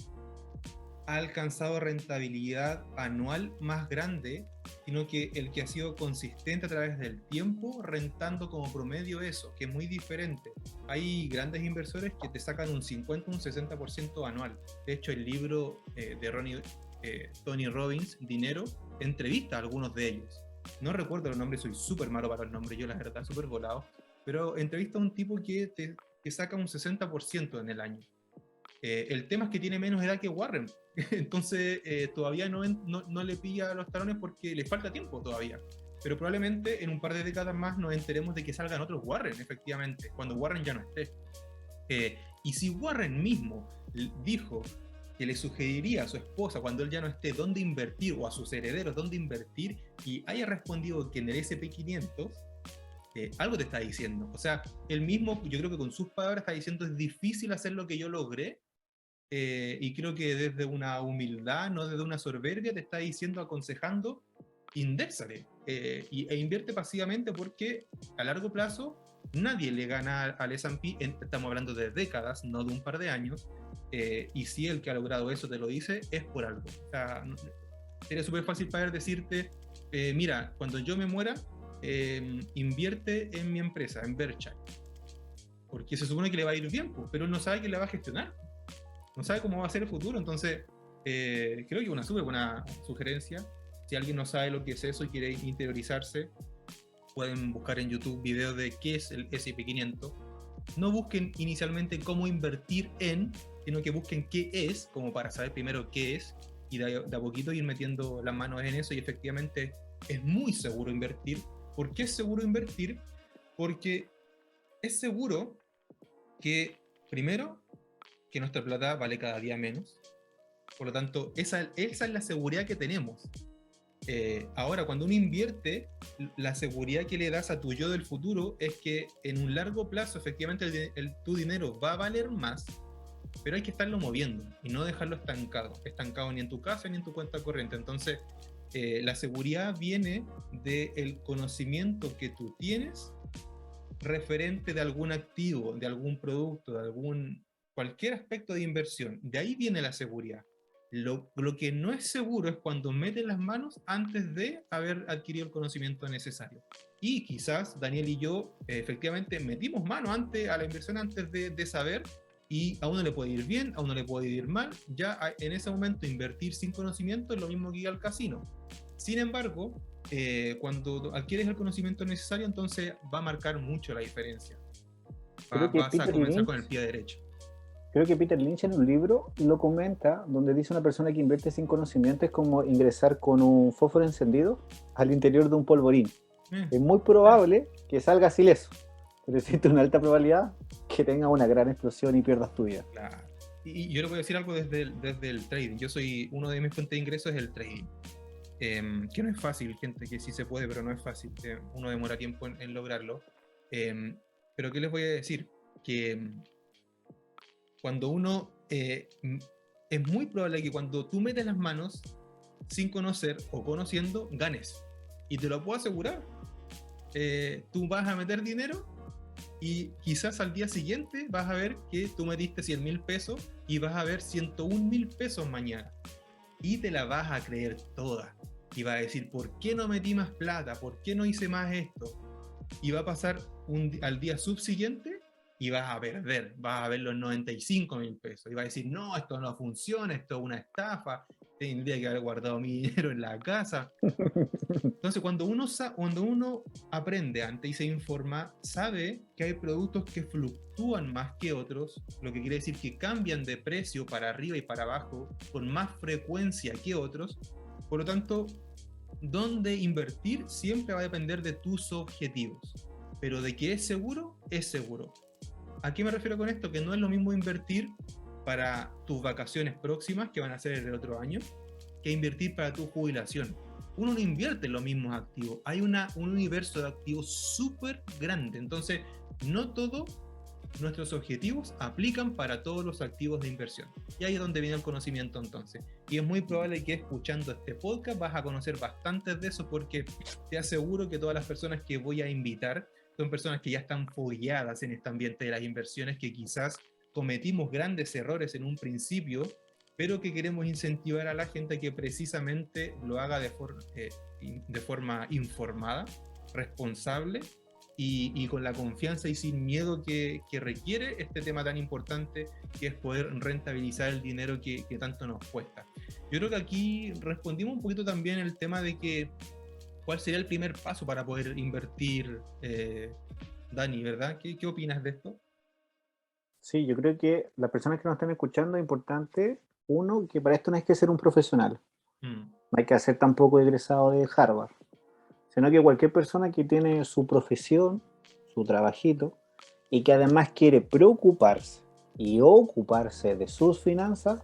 ha alcanzado rentabilidad anual más grande, sino que el que ha sido consistente a través del tiempo, rentando como promedio eso, que es muy diferente. Hay grandes inversores que te sacan un 50, un 60% anual. De hecho, el libro de Tony Robbins, Dinero, entrevista a algunos de ellos. No recuerdo los nombres, soy súper malo para los nombres, yo la verdad, súper volado, pero entrevista a un tipo que te saca un 60% en el año. El tema es que tiene menos edad que Warren, entonces todavía no le pilla los talones porque le falta tiempo todavía. Pero probablemente en un par de décadas más nos enteremos de que salgan otros Warren, efectivamente, cuando Warren ya no esté. Y si Warren mismo dijo que le sugeriría a su esposa cuando él ya no esté dónde invertir, o a sus herederos dónde invertir, y haya respondido que en el SP500, algo te está diciendo. O sea, él mismo, yo creo que con sus palabras está diciendo es difícil hacer lo que yo logré, y creo que desde una humildad, no desde una soberbia, te está diciendo, aconsejando, indéxale e invierte pasivamente, porque a largo plazo nadie le gana al S&P, estamos hablando de décadas, no de un par de años, y si el que ha logrado eso te lo dice, es por algo. O sea, sería súper fácil para él decirte, mira, cuando yo me muera, invierte en mi empresa, en Berkshire, porque se supone que le va a ir bien, pero él no sabe que la va a gestionar. no sabe cómo va a ser el futuro. Entonces, creo que es una súper buena sugerencia. Si alguien no sabe lo que es eso y quiere interiorizarse, pueden buscar en YouTube videos de qué es el S&P 500. No busquen inicialmente cómo invertir en, sino que busquen qué es, como para saber primero qué es, y de a poquito ir metiendo las manos en eso, y efectivamente es muy seguro invertir. ¿Por qué es seguro invertir? Porque es seguro que, primero, que nuestra plata vale cada día menos. Por lo tanto, esa es la seguridad que tenemos. Ahora, cuando uno invierte, la seguridad que le das a tu yo del futuro es que en un largo plazo, efectivamente, tu dinero va a valer más, pero hay que estarlo moviendo y no dejarlo estancado ni en tu casa ni en tu cuenta corriente. Entonces, la seguridad viene del conocimiento que tú tienes referente de algún activo, de algún producto, de cualquier aspecto de inversión. De ahí viene la seguridad. Lo que no es seguro es cuando metes las manos antes de haber adquirido el conocimiento necesario. Y quizás Daniel y yo efectivamente metimos mano a la inversión antes de saber, y a uno le puede ir bien, a uno le puede ir mal. Ya en ese momento invertir sin conocimiento es lo mismo que ir al casino. Sin embargo, cuando adquieres el conocimiento necesario, entonces va a marcar mucho la diferencia. Vas a comenzar con el pie derecho. Creo que Peter Lynch en un libro lo comenta, donde dice una persona que invierte sin conocimiento es como ingresar con un fósforo encendido al interior de un polvorín. Es muy probable que salgas ileso, pero existe una alta probabilidad que tengas una gran explosión y pierdas tu vida. Claro. Y yo le voy a decir algo desde el trading. Uno de mis fuentes de ingresos es el trading. Que no es fácil, gente, que sí se puede, pero no es fácil. Uno demora tiempo en lograrlo. Pero ¿qué les voy a decir? Que cuando uno... es muy probable que cuando tú metes las manos sin conocer o conociendo, ganes. Y te lo puedo asegurar. Tú vas a meter dinero y quizás al día siguiente vas a ver que tú metiste 100.000 pesos y vas a ver 101.000 pesos mañana. Y te la vas a creer toda. Y vas a decir, ¿por qué no metí más plata? ¿Por qué no hice más esto? Y va a pasar al día subsiguiente y vas a perder. Vas a ver los 95.000 pesos. Y vas a decir, no, esto no funciona, esto es una estafa. Tendría que haber guardado mi dinero en la casa. Entonces, cuando uno aprende antes y se informa, sabe que hay productos que fluctúan más que otros, lo que quiere decir que cambian de precio para arriba y para abajo con más frecuencia que otros. Por lo tanto, dónde invertir siempre va a depender de tus objetivos. Pero de que es seguro, es seguro. ¿A qué me refiero con esto? Que no es lo mismo invertir para tus vacaciones próximas, que van a ser el otro año, que invertir para tu jubilación. Uno no invierte en los mismos activos. Hay un universo de activos súper grande. Entonces, no todos nuestros objetivos aplican para todos los activos de inversión. Y ahí es donde viene el conocimiento entonces. Y es muy probable que escuchando este podcast vas a conocer bastantes de eso, porque te aseguro que todas las personas que voy a invitar son personas que ya están fogueadas en este ambiente de las inversiones, que quizás cometimos grandes errores en un principio, pero que queremos incentivar a la gente a que precisamente lo haga de forma informada, responsable y con la confianza y sin miedo que requiere este tema tan importante, que es poder rentabilizar el dinero que tanto nos cuesta. Yo creo que aquí respondimos un poquito también el tema de que cuál sería el primer paso para poder invertir, Dani, ¿verdad? ¿Qué opinas de esto? Sí, yo creo que las personas que nos están escuchando es importante, uno, que para esto no hay que ser un profesional, no hay que ser tampoco egresado de Harvard, sino que cualquier persona que tiene su profesión, su trabajito, y que además quiere preocuparse y ocuparse de sus finanzas,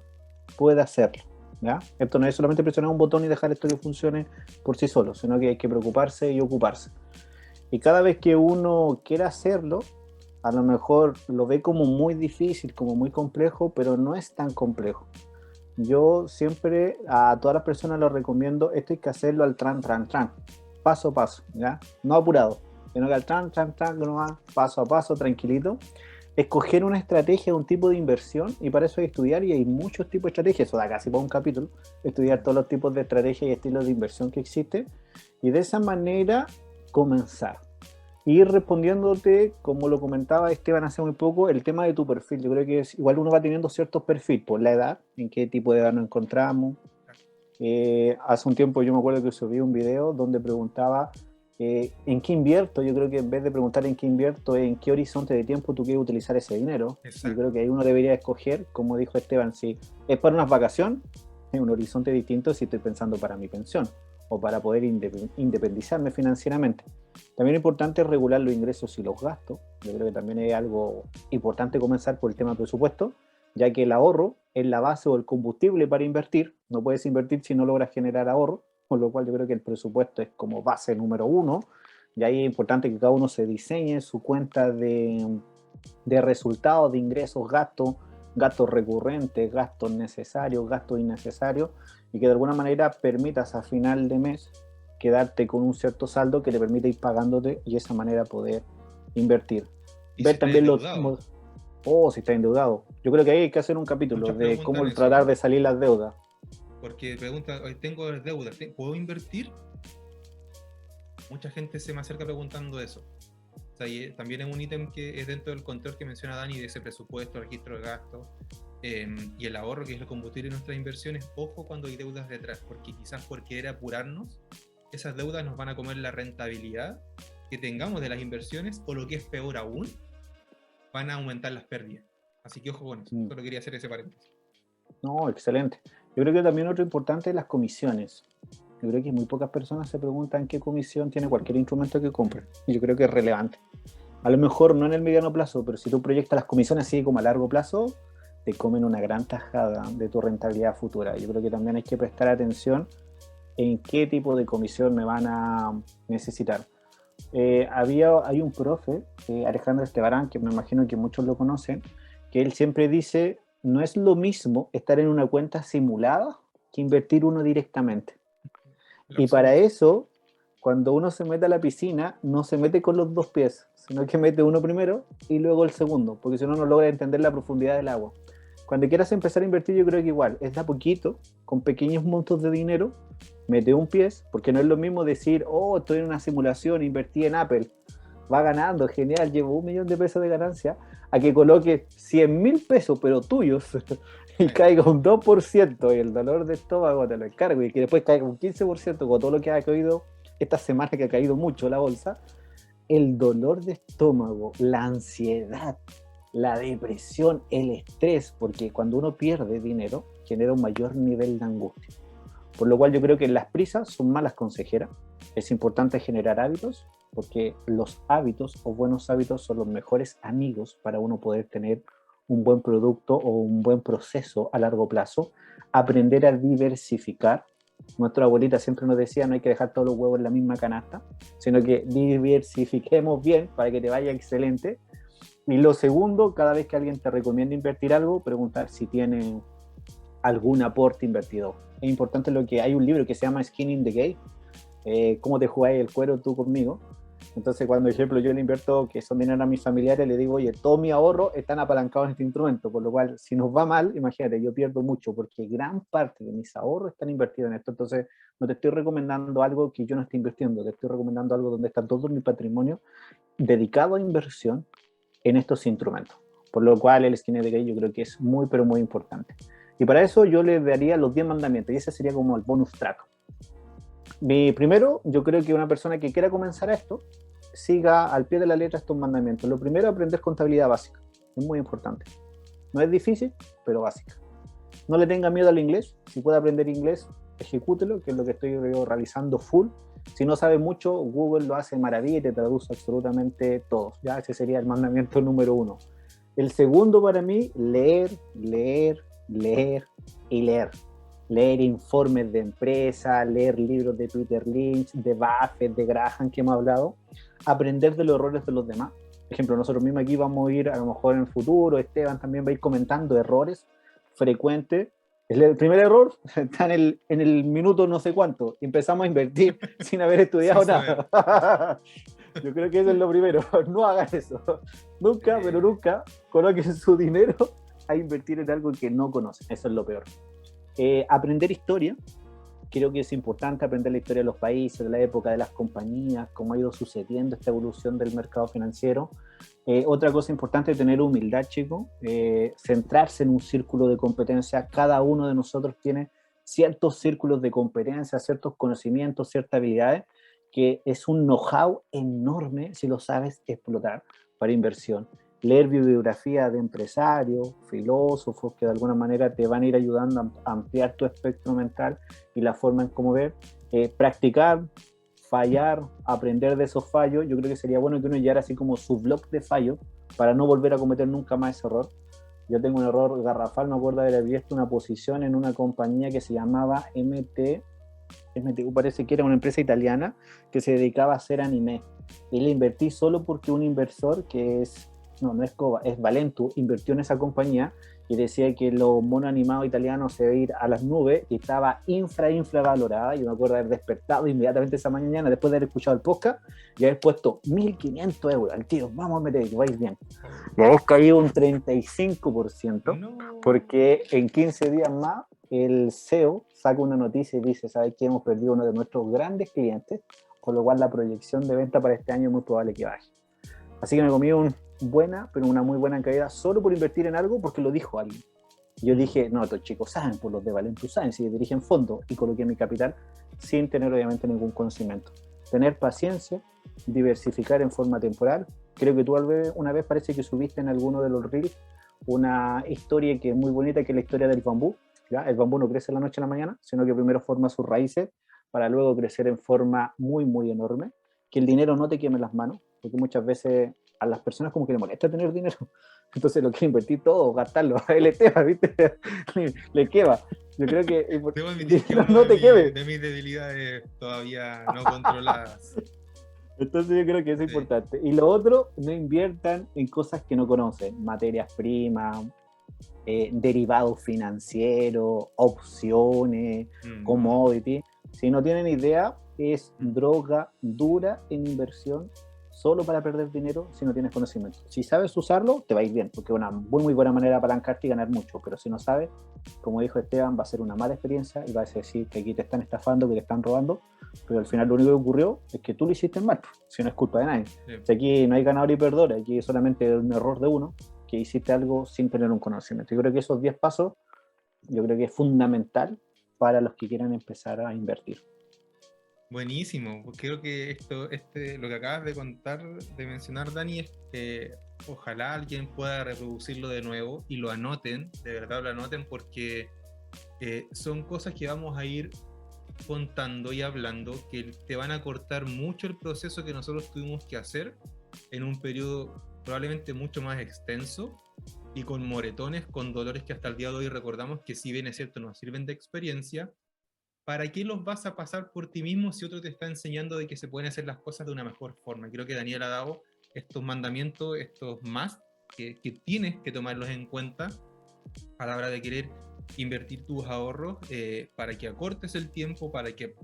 puede hacerlo, ¿ya? Esto no es solamente presionar un botón y dejar esto que funcione por sí solo, sino que hay que preocuparse y ocuparse. Y cada vez que uno quiera hacerlo, a lo mejor lo ve como muy difícil, como muy complejo, pero no es tan complejo. Yo siempre a todas las personas les recomiendo, esto hay que hacerlo al tran, paso a paso, ¿ya? No apurado, sino que al tran, paso a paso, tranquilito. Escoger una estrategia, un tipo de inversión, y para eso hay que estudiar, y hay muchos tipos de estrategias, eso da casi para un capítulo, estudiar todos los tipos de estrategias y estilos de inversión que existen, y de esa manera comenzar. Y respondiéndote, como lo comentaba Esteban hace muy poco, el tema de tu perfil. Yo creo que igual uno va teniendo ciertos perfiles, por la edad, en qué tipo de edad nos encontramos. Hace un tiempo yo me acuerdo que subí un video donde preguntaba en qué invierto. Yo creo que en vez de preguntar en qué invierto, en qué horizonte de tiempo tú quieres utilizar ese dinero. Exacto. Yo creo que ahí uno debería escoger, como dijo Esteban, si es para unas vacaciones, en un horizonte distinto si estoy pensando para mi pensión o para poder independizarme financieramente. También es importante regular los ingresos y los gastos. Yo creo que también es algo importante comenzar por el tema presupuesto, ya que el ahorro es la base o el combustible para invertir. No puedes invertir si no logras generar ahorro, con lo cual yo creo que el presupuesto es como base número uno, y ahí es importante que cada uno se diseñe su cuenta de resultados, de ingresos, gastos recurrentes, gastos necesarios, gastos innecesarios, y que de alguna manera permitas a final de mes quedarte con un cierto saldo que te permite ir pagándote y de esa manera poder invertir. ¿Y ver si también si estás endeudado. Yo creo que ahí hay que hacer un capítulo de cómo tratar de salir las deudas. Porque preguntan, hoy tengo deudas, ¿puedo invertir? Mucha gente se me acerca preguntando eso. O sea, también es un ítem que es dentro del control que menciona Dani, de ese presupuesto, registro de gastos, y el ahorro, que es el combustible de nuestras inversiones. Ojo cuando hay deudas detrás, porque quizás por querer apurarnos, esas deudas nos van a comer la rentabilidad que tengamos de las inversiones, o lo que es peor aún, van a aumentar las pérdidas. Así que ojo con eso. Solo quería hacer ese paréntesis. No, excelente. Yo creo que también otro importante es las comisiones. Yo creo que muy pocas personas se preguntan qué comisión tiene cualquier instrumento que compren. Y yo creo que es relevante. A lo mejor no en el mediano plazo, pero si tú proyectas las comisiones así como a largo plazo, te comen una gran tajada de tu rentabilidad futura. Yo creo que también hay que prestar atención en qué tipo de comisión me van a necesitar. Hay un profe, Alejandro Estebarán, que me imagino que muchos lo conocen, que él siempre dice, no es lo mismo estar en una cuenta simulada que invertir uno directamente. Y para eso, cuando uno se mete a la piscina, no se mete con los dos pies, sino que mete uno primero y luego el segundo, porque si no, no logra entender la profundidad del agua. Cuando quieras empezar a invertir, yo creo que igual, es de a poquito, con pequeños montos de dinero, mete un pie, porque no es lo mismo decir, oh, estoy en una simulación, invertí en Apple, va ganando, genial, llevo 1 millón de pesos de ganancia, a que coloque 100,000 pesos, pero tuyos, y caiga un 2%, y el dolor de estómago te lo encargo, y que después caiga un 15% con todo lo que ha caído esta semana, que ha caído mucho la bolsa. El dolor de estómago, la ansiedad, la depresión, el estrés, porque cuando uno pierde dinero genera un mayor nivel de angustia. Por lo cual yo creo que las prisas son malas consejeras. Es importante generar hábitos, porque los hábitos o buenos hábitos son los mejores amigos para uno poder tener un buen producto o un buen proceso a largo plazo. Aprender a diversificar. Nuestra abuelita siempre nos decía, no hay que dejar todos los huevos en la misma canasta, sino que diversifiquemos bien para que te vaya excelente. Y lo segundo, cada vez que alguien te recomienda invertir algo, preguntar si tiene algún aporte invertido. Es importante lo que hay un libro que se llama Skin in the Game, cómo te jugáis el cuero tú conmigo. Entonces, cuando, por ejemplo, yo le invierto, que son dinero a mis familiares, le digo, oye, todos mis ahorros están apalancados en este instrumento, por lo cual, si nos va mal, imagínate, yo pierdo mucho, porque gran parte de mis ahorros están invertidos en esto. Entonces, no te estoy recomendando algo que yo no esté invirtiendo, te estoy recomendando algo donde está todo mi patrimonio dedicado a inversión en estos instrumentos. Por lo cual, el Skin in the Game yo creo que es muy, pero muy importante. Y para eso yo le daría los 10 mandamientos, y ese sería como el bonus track. Primero, yo creo que una persona que quiera comenzar a esto, siga al pie de la letra estos mandamientos. Lo primero, aprender contabilidad básica. Es muy importante. No es difícil, pero básica. No le tenga miedo al inglés. Si puede aprender inglés, ejecútelo, que es lo que estoy realizando full. Si no sabe mucho, Google lo hace maravilla y te traduce absolutamente todo. Ya, ese sería el mandamiento número 1. El segundo para mí, leer y leer. Leer informes de empresa, leer libros de Peter Lynch, de Buffett, de Graham, que hemos hablado, aprender de los errores de los demás. Por ejemplo, nosotros mismos aquí vamos a ir, a lo mejor en el futuro, Esteban también va a ir comentando errores frecuentes. El primer error está en el minuto no sé cuánto, empezamos a invertir sin haber estudiado nada. Yo creo que eso es lo primero, no hagan eso. Nunca, pero nunca coloquen su dinero a invertir en algo que no conocen, eso es lo peor. Aprender historia, creo que es importante aprender la historia de los países, de la época de las compañías, cómo ha ido sucediendo esta evolución del mercado financiero. Otra cosa importante es tener humildad, chicos, centrarse en un círculo de competencia. Cada uno de nosotros tiene ciertos círculos de competencia, ciertos conocimientos, ciertas habilidades, que es un know-how enorme si lo sabes explotar para inversión. Leer bibliografía de empresarios, filósofos que de alguna manera te van a ir ayudando a ampliar tu espectro mental y la forma en cómo ver, practicar, fallar, aprender de esos fallos. Yo creo que sería bueno que uno llegara así como su blog de fallos para no volver a cometer nunca más ese error. Yo tengo un error garrafal, me acuerdo de haber abierto una posición en una compañía que se llamaba MTU, parece que era una empresa italiana que se dedicaba a hacer anime. Y le invertí solo porque un inversor que es, no es Cova, es Valentu, invirtió en esa compañía y decía que los monos animados italianos se iban a ir a las nubes y estaba infravalorada. Yo me acuerdo de haber despertado inmediatamente esa mañana después de haber escuchado el podcast y haber puesto 1.500 euros al tiro, vamos a meter, que vais bien. Y haber caído un 35%, No. porque en 15 días más el CEO saca una noticia y dice, ¿sabes qué? Hemos perdido uno de nuestros grandes clientes, con lo cual la proyección de venta para este año es muy probable que baje. Así que me comí una muy buena caída solo por invertir en algo porque lo dijo alguien. Yo dije, no, estos chicos saben, por los de Valentus saben, si dirigen fondos, y coloqué mi capital sin tener obviamente ningún conocimiento. Tener paciencia, diversificar en forma temporal. Creo que tú una vez parece que subiste en alguno de los reels una historia que es muy bonita, que es la historia del bambú. ¿Ya? El bambú no crece de la noche a la mañana, sino que primero forma sus raíces para luego crecer en forma muy enorme. Que el dinero no te queme las manos, porque muchas veces a las personas como que les molesta tener dinero, entonces lo quieren invertir todo, gastarlo, a él tema, ¿viste? le quema. Yo creo que debo admitir que no te queme. de mis debilidades todavía no controladas. Entonces yo creo que es importante. Y lo otro, no inviertan en cosas que no conocen, materias primas, derivados financieros, opciones, commodity. Si no tienen idea, es droga dura en inversión solo para perder dinero si no tienes conocimiento. Si sabes usarlo, te va a ir bien, porque es una muy buena manera de apalancarte y ganar mucho, pero si no sabes, como dijo Esteban, va a ser una mala experiencia y vas a decir que aquí te están estafando, que te están robando, pero al final lo único que ocurrió es que tú lo hiciste mal, si no es culpa de nadie. Sí. O sea, aquí no hay ganador y perdedor, aquí es solamente un error de uno, que hiciste algo sin tener un conocimiento. Yo creo que esos 10 pasos, yo creo que es fundamental para los que quieran empezar a invertir. Buenísimo, creo que lo que acabas de contar, de mencionar, Dani, es que ojalá alguien pueda reproducirlo de nuevo y lo anoten, de verdad lo anoten, porque son cosas que vamos a ir contando y hablando que te van a cortar mucho el proceso que nosotros tuvimos que hacer en un periodo probablemente mucho más extenso y con moretones, con dolores que hasta el día de hoy recordamos que si bien es cierto nos sirven de experiencia. ¿Para qué los vas a pasar por ti mismo si otro te está enseñando de que se pueden hacer las cosas de una mejor forma? Creo que Daniel ha dado estos mandamientos, estos más, que tienes que tomarlos en cuenta a la hora de querer invertir tus ahorros, para que acortes el tiempo,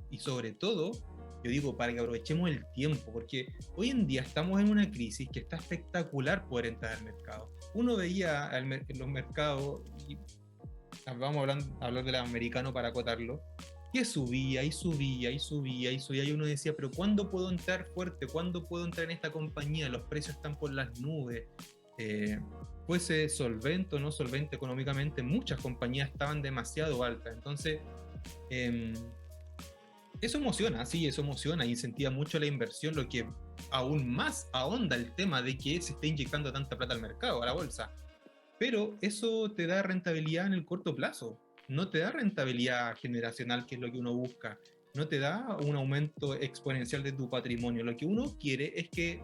y sobre todo, yo digo, para que aprovechemos el tiempo, porque hoy en día estamos en una crisis que está espectacular poder entrar al mercado. Uno veía en los mercados, y vamos a hablar del americano para acotarlo, que subía y uno decía, pero ¿cuándo puedo entrar fuerte? ¿Cuándo puedo entrar en esta compañía? Los precios están por las nubes. Fuese solvente o no solvente económicamente, muchas compañías estaban demasiado altas. Entonces, eso emociona, sí, eso emociona, incentiva mucho la inversión, lo que aún más ahonda el tema de que se esté inyectando tanta plata al mercado, a la bolsa. Pero eso te da rentabilidad en el corto plazo. No te da rentabilidad generacional, que es lo que uno busca. No te da un aumento exponencial de tu patrimonio. Lo que uno quiere es que,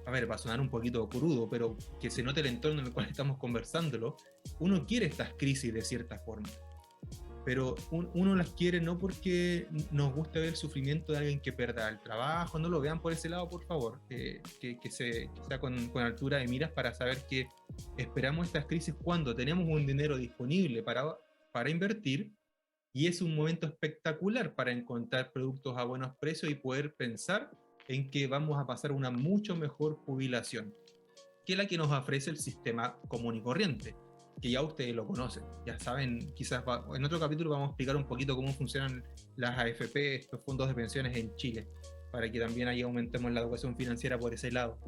a ver, va a sonar un poquito crudo, pero que se note el entorno en el cual estamos conversándolo. Uno quiere estas crisis de cierta forma. Pero uno las quiere no porque nos guste ver el sufrimiento de alguien que pierda el trabajo. No lo vean por ese lado, por favor. Que sea con altura de miras para saber que esperamos estas crisis cuando tenemos un dinero disponible para invertir, y es un momento espectacular para encontrar productos a buenos precios y poder pensar en que vamos a pasar una mucho mejor jubilación que la que nos ofrece el sistema común y corriente. que ya ustedes lo conocen, ya saben, quizás en otro capítulo vamos a explicar un poquito cómo funcionan las AFP, estos fondos de pensiones en Chile, para que también ahí aumentemos la educación financiera por ese lado.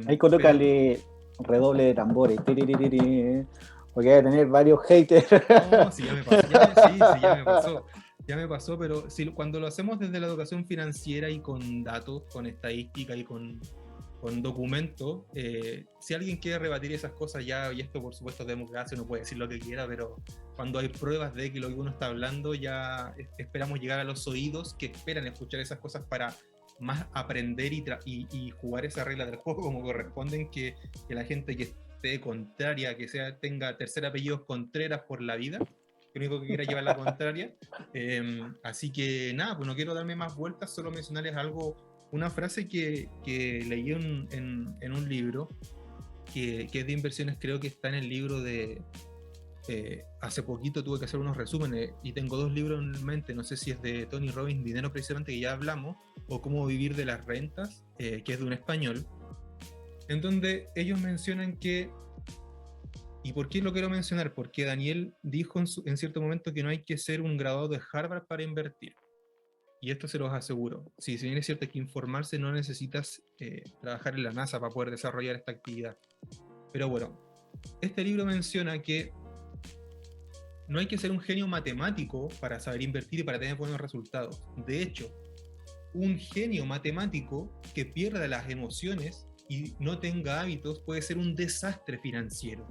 Ahí colócale redoble de tambores, tiriririrí, porque hay que tener varios haters. No, sí, ya me pasó, ya me pasó, pero si, cuando lo hacemos desde la educación financiera y con datos, con estadística y con documentos, si alguien quiere rebatir esas cosas ya, y esto por supuesto es democracia, uno puede decir lo que quiera, pero cuando hay pruebas de que lo que uno está hablando, ya esperamos llegar a los oídos que esperan escuchar esas cosas para más aprender y jugar esa regla del juego como corresponden, que la gente que esté contraria, que tenga tercer apellido Contreras por la vida, que único que quiera llevar la contraria. Así que nada, pues no quiero darme más vueltas, solo mencionarles una frase que leí en un libro que es de inversiones, creo que está en el libro de... hace poquito tuve que hacer unos resúmenes y tengo 2 libros en mente, no sé si es de Tony Robbins, Dinero precisamente, que ya hablamos, o Cómo vivir de las rentas, que es de un español, en donde ellos mencionan que... ¿Y por qué lo quiero mencionar? Porque Daniel dijo en cierto momento que no hay que ser un graduado de Harvard para invertir. Y esto se los aseguro. Si bien es cierto que informarse, no necesitas trabajar en la NASA para poder desarrollar esta actividad. Pero bueno, este libro menciona que no hay que ser un genio matemático para saber invertir y para tener buenos resultados. De hecho, un genio matemático que pierda las emociones y no tenga hábitos puede ser un desastre financiero.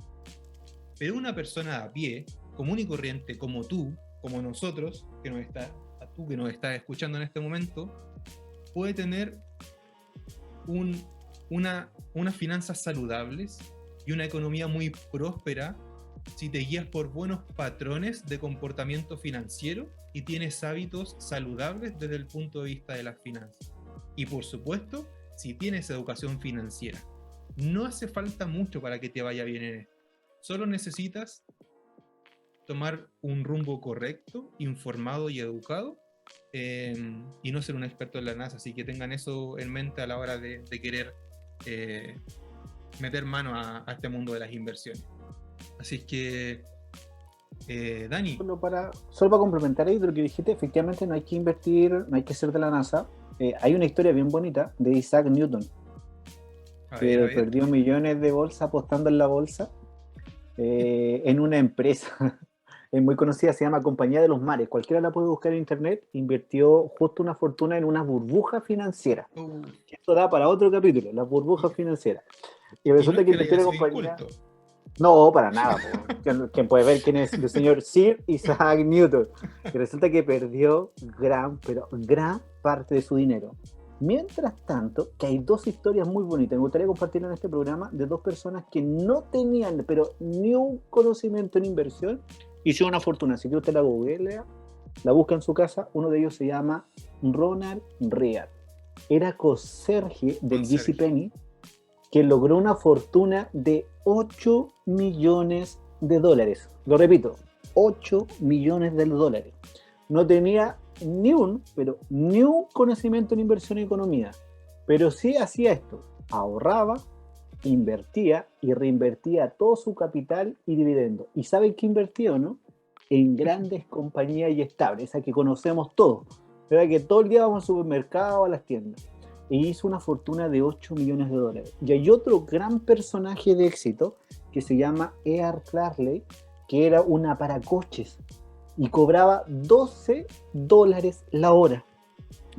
Pero una persona a pie, común y corriente, como tú, como nosotros, que nos estás escuchando en este momento, puede tener unas finanzas saludables y una economía muy próspera si te guías por buenos patrones de comportamiento financiero y tienes hábitos saludables desde el punto de vista de las finanzas. Y por supuesto, si tienes educación financiera. No hace falta mucho para que te vaya bien en esto. Solo necesitas tomar un rumbo correcto, informado y educado, y no ser un experto en la NASA. Así que tengan eso en mente a la hora de querer meter mano a este mundo de las inversiones. Así que, Dani. Solo para complementar ahí de lo que dijiste, efectivamente no hay que invertir, no hay que ser de la NASA. Hay una historia bien bonita de Isaac Newton, que perdió millones de bolsa apostando en la bolsa, en una empresa es muy conocida, se llama Compañía de los Mares, cualquiera la puede buscar en internet. Invirtió justo una fortuna en una burbuja financiera. Esto da para otro capítulo, las burbujas financieras. Y resulta que invirtió en la compañía... No, para nada. ¿Quién puede ver quién es el señor Sir Isaac Newton? Y resulta que perdió gran parte de su dinero. Mientras tanto, que hay 2 historias muy bonitas, me gustaría compartirlo en este programa, de 2 personas que no tenían, pero ni un conocimiento en inversión, hicieron una fortuna. Si usted la googlea, la busca en su casa. Uno de ellos se llama Ronald Reagan. Era conserje del JCPenney, que logró una fortuna de $8 millones. Lo repito, $8 millones. No tenía ni un conocimiento en inversión y economía, pero sí hacía esto: ahorraba, invertía y reinvertía todo su capital y dividendo. ¿Y saben qué invertía o no? En grandes compañías y estables, esas que conocemos todos, ¿verdad? Que todo el día vamos al supermercado, a las tiendas. Y hizo una fortuna de $8 millones. Y hay otro gran personaje de éxito que se llama E.R. Clarley, que era una paracoches y cobraba $12 la hora.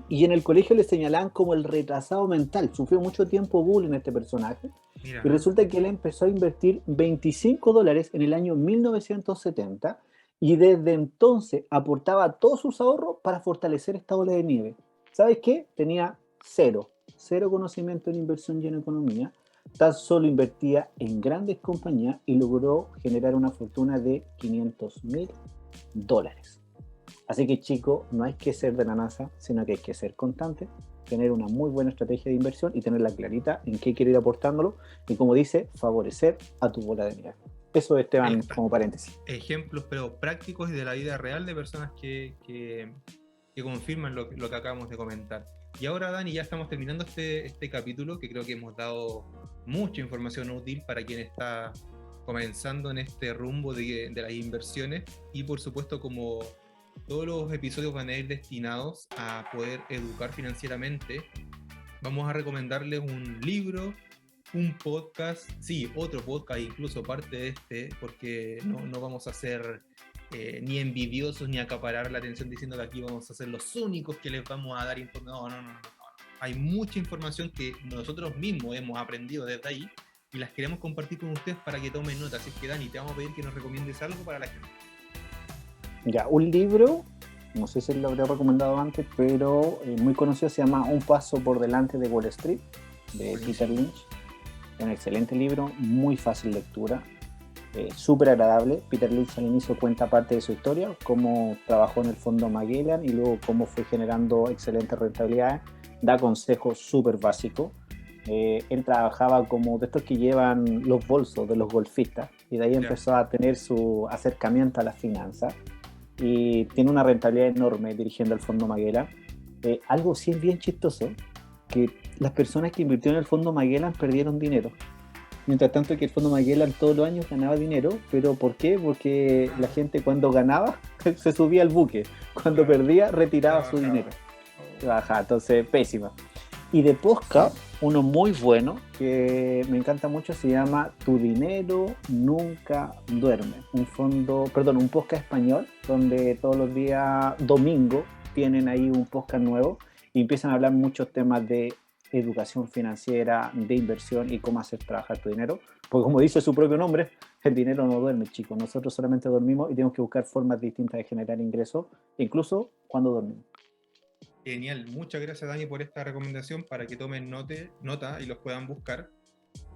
Y en el colegio le señalaban como el retrasado mental. Sufrió mucho tiempo bullying este personaje. Mira. Y resulta que él empezó a invertir $25 en el año 1970 y desde entonces aportaba todos sus ahorros para fortalecer esta bola de nieve. ¿Sabes qué? Tenía cero conocimiento en inversión y en economía. Tan solo invertía en grandes compañías y logró generar una fortuna de $500,000. Así que, chicos, no hay que ser de la NASA, sino que hay que ser constante, tener una muy buena estrategia de inversión y tenerla clarita en qué quiere ir aportándolo y, como dice, favorecer a tu bola de nieve. Eso, Esteban, como paréntesis. Ejemplos, pero prácticos y de la vida real de personas que confirman lo que acabamos de comentar. Y ahora, Dani, ya estamos terminando este capítulo, que creo que hemos dado mucha información útil para quien está comenzando en este rumbo de las inversiones, y por supuesto, como todos los episodios van a ir destinados a poder educar financieramente, vamos a recomendarles un libro, un podcast, sí, otro podcast, incluso parte de este, porque no vamos a ser ni envidiosos ni acaparar la atención diciendo que aquí vamos a ser los únicos que les vamos a dar información. No. Hay mucha información que nosotros mismos hemos aprendido desde ahí y las queremos compartir con ustedes para que tomen nota. Así que, Dani, te vamos a pedir que nos recomiendes algo para la gente. Ya, un libro, no sé si lo habría recomendado antes, pero muy conocido, se llama Un paso por delante de Wall Street, de Peter Lynch. Un excelente libro, muy fácil lectura, súper agradable. Peter Lynch al inicio cuenta parte de su historia, cómo trabajó en el fondo Magellan y luego cómo fue generando excelentes rentabilidades. Da consejos súper básicos. Él trabajaba como de estos que llevan los bolsos de los golfistas y de ahí empezó a tener su acercamiento a las finanzas y tiene una rentabilidad enorme dirigiendo el fondo Magellan. Algo sí es bien chistoso, que las personas que invirtieron en el fondo Magellan perdieron dinero. Mientras tanto que el fondo Magellan todos los años ganaba dinero, pero ¿por qué? Porque la gente cuando ganaba se subía al buque, cuando perdía retiraba su dinero. Ajá, entonces pésima. Y de podcast, uno muy bueno que me encanta mucho se llama Tu dinero nunca duerme. Un podcast español donde todos los días domingo tienen ahí un podcast nuevo y empiezan a hablar muchos temas de educación financiera, de inversión y cómo hacer trabajar tu dinero. Porque como dice su propio nombre, el dinero no duerme, chicos. Nosotros solamente dormimos y tenemos que buscar formas distintas de generar ingresos, incluso cuando dormimos. Genial, muchas gracias, Dani, por esta recomendación para que tomen nota y los puedan buscar.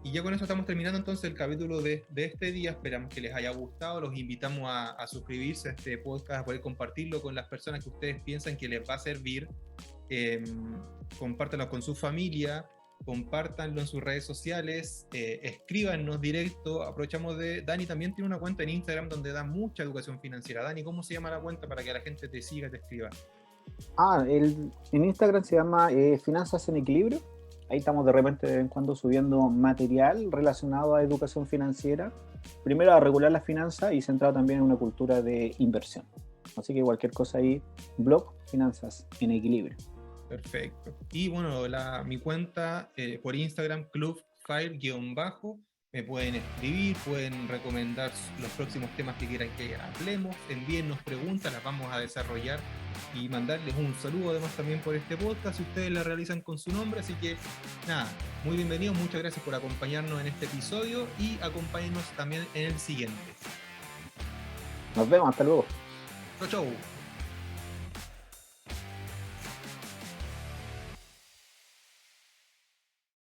Y ya con eso estamos terminando entonces el capítulo de este día. Esperamos que les haya gustado. Los invitamos a suscribirse a este podcast, a poder compartirlo con las personas que ustedes piensan que les va a servir. Compártanlo con su familia, compártanlo en sus redes sociales, escríbanos directo. Aprovechamos Dani también tiene una cuenta en Instagram donde da mucha educación financiera. Dani, ¿cómo se llama la cuenta para que la gente te siga, te escriba? En Instagram se llama Finanzas en Equilibrio. Ahí estamos de repente de vez en cuando subiendo material relacionado a educación financiera. Primero a regular las finanzas y centrado también en una cultura de inversión. Así que cualquier cosa ahí, blog Finanzas en Equilibrio. Perfecto. Y bueno, mi cuenta por Instagram, clubfire_, me pueden escribir, pueden recomendar los próximos temas que quieran que hablemos, envíennos preguntas, las vamos a desarrollar y mandarles un saludo además también por este podcast si ustedes la realizan con su nombre. Así que nada, muy bienvenidos, muchas gracias por acompañarnos en este episodio y acompáñennos también en el siguiente. Nos vemos, hasta luego. Chau.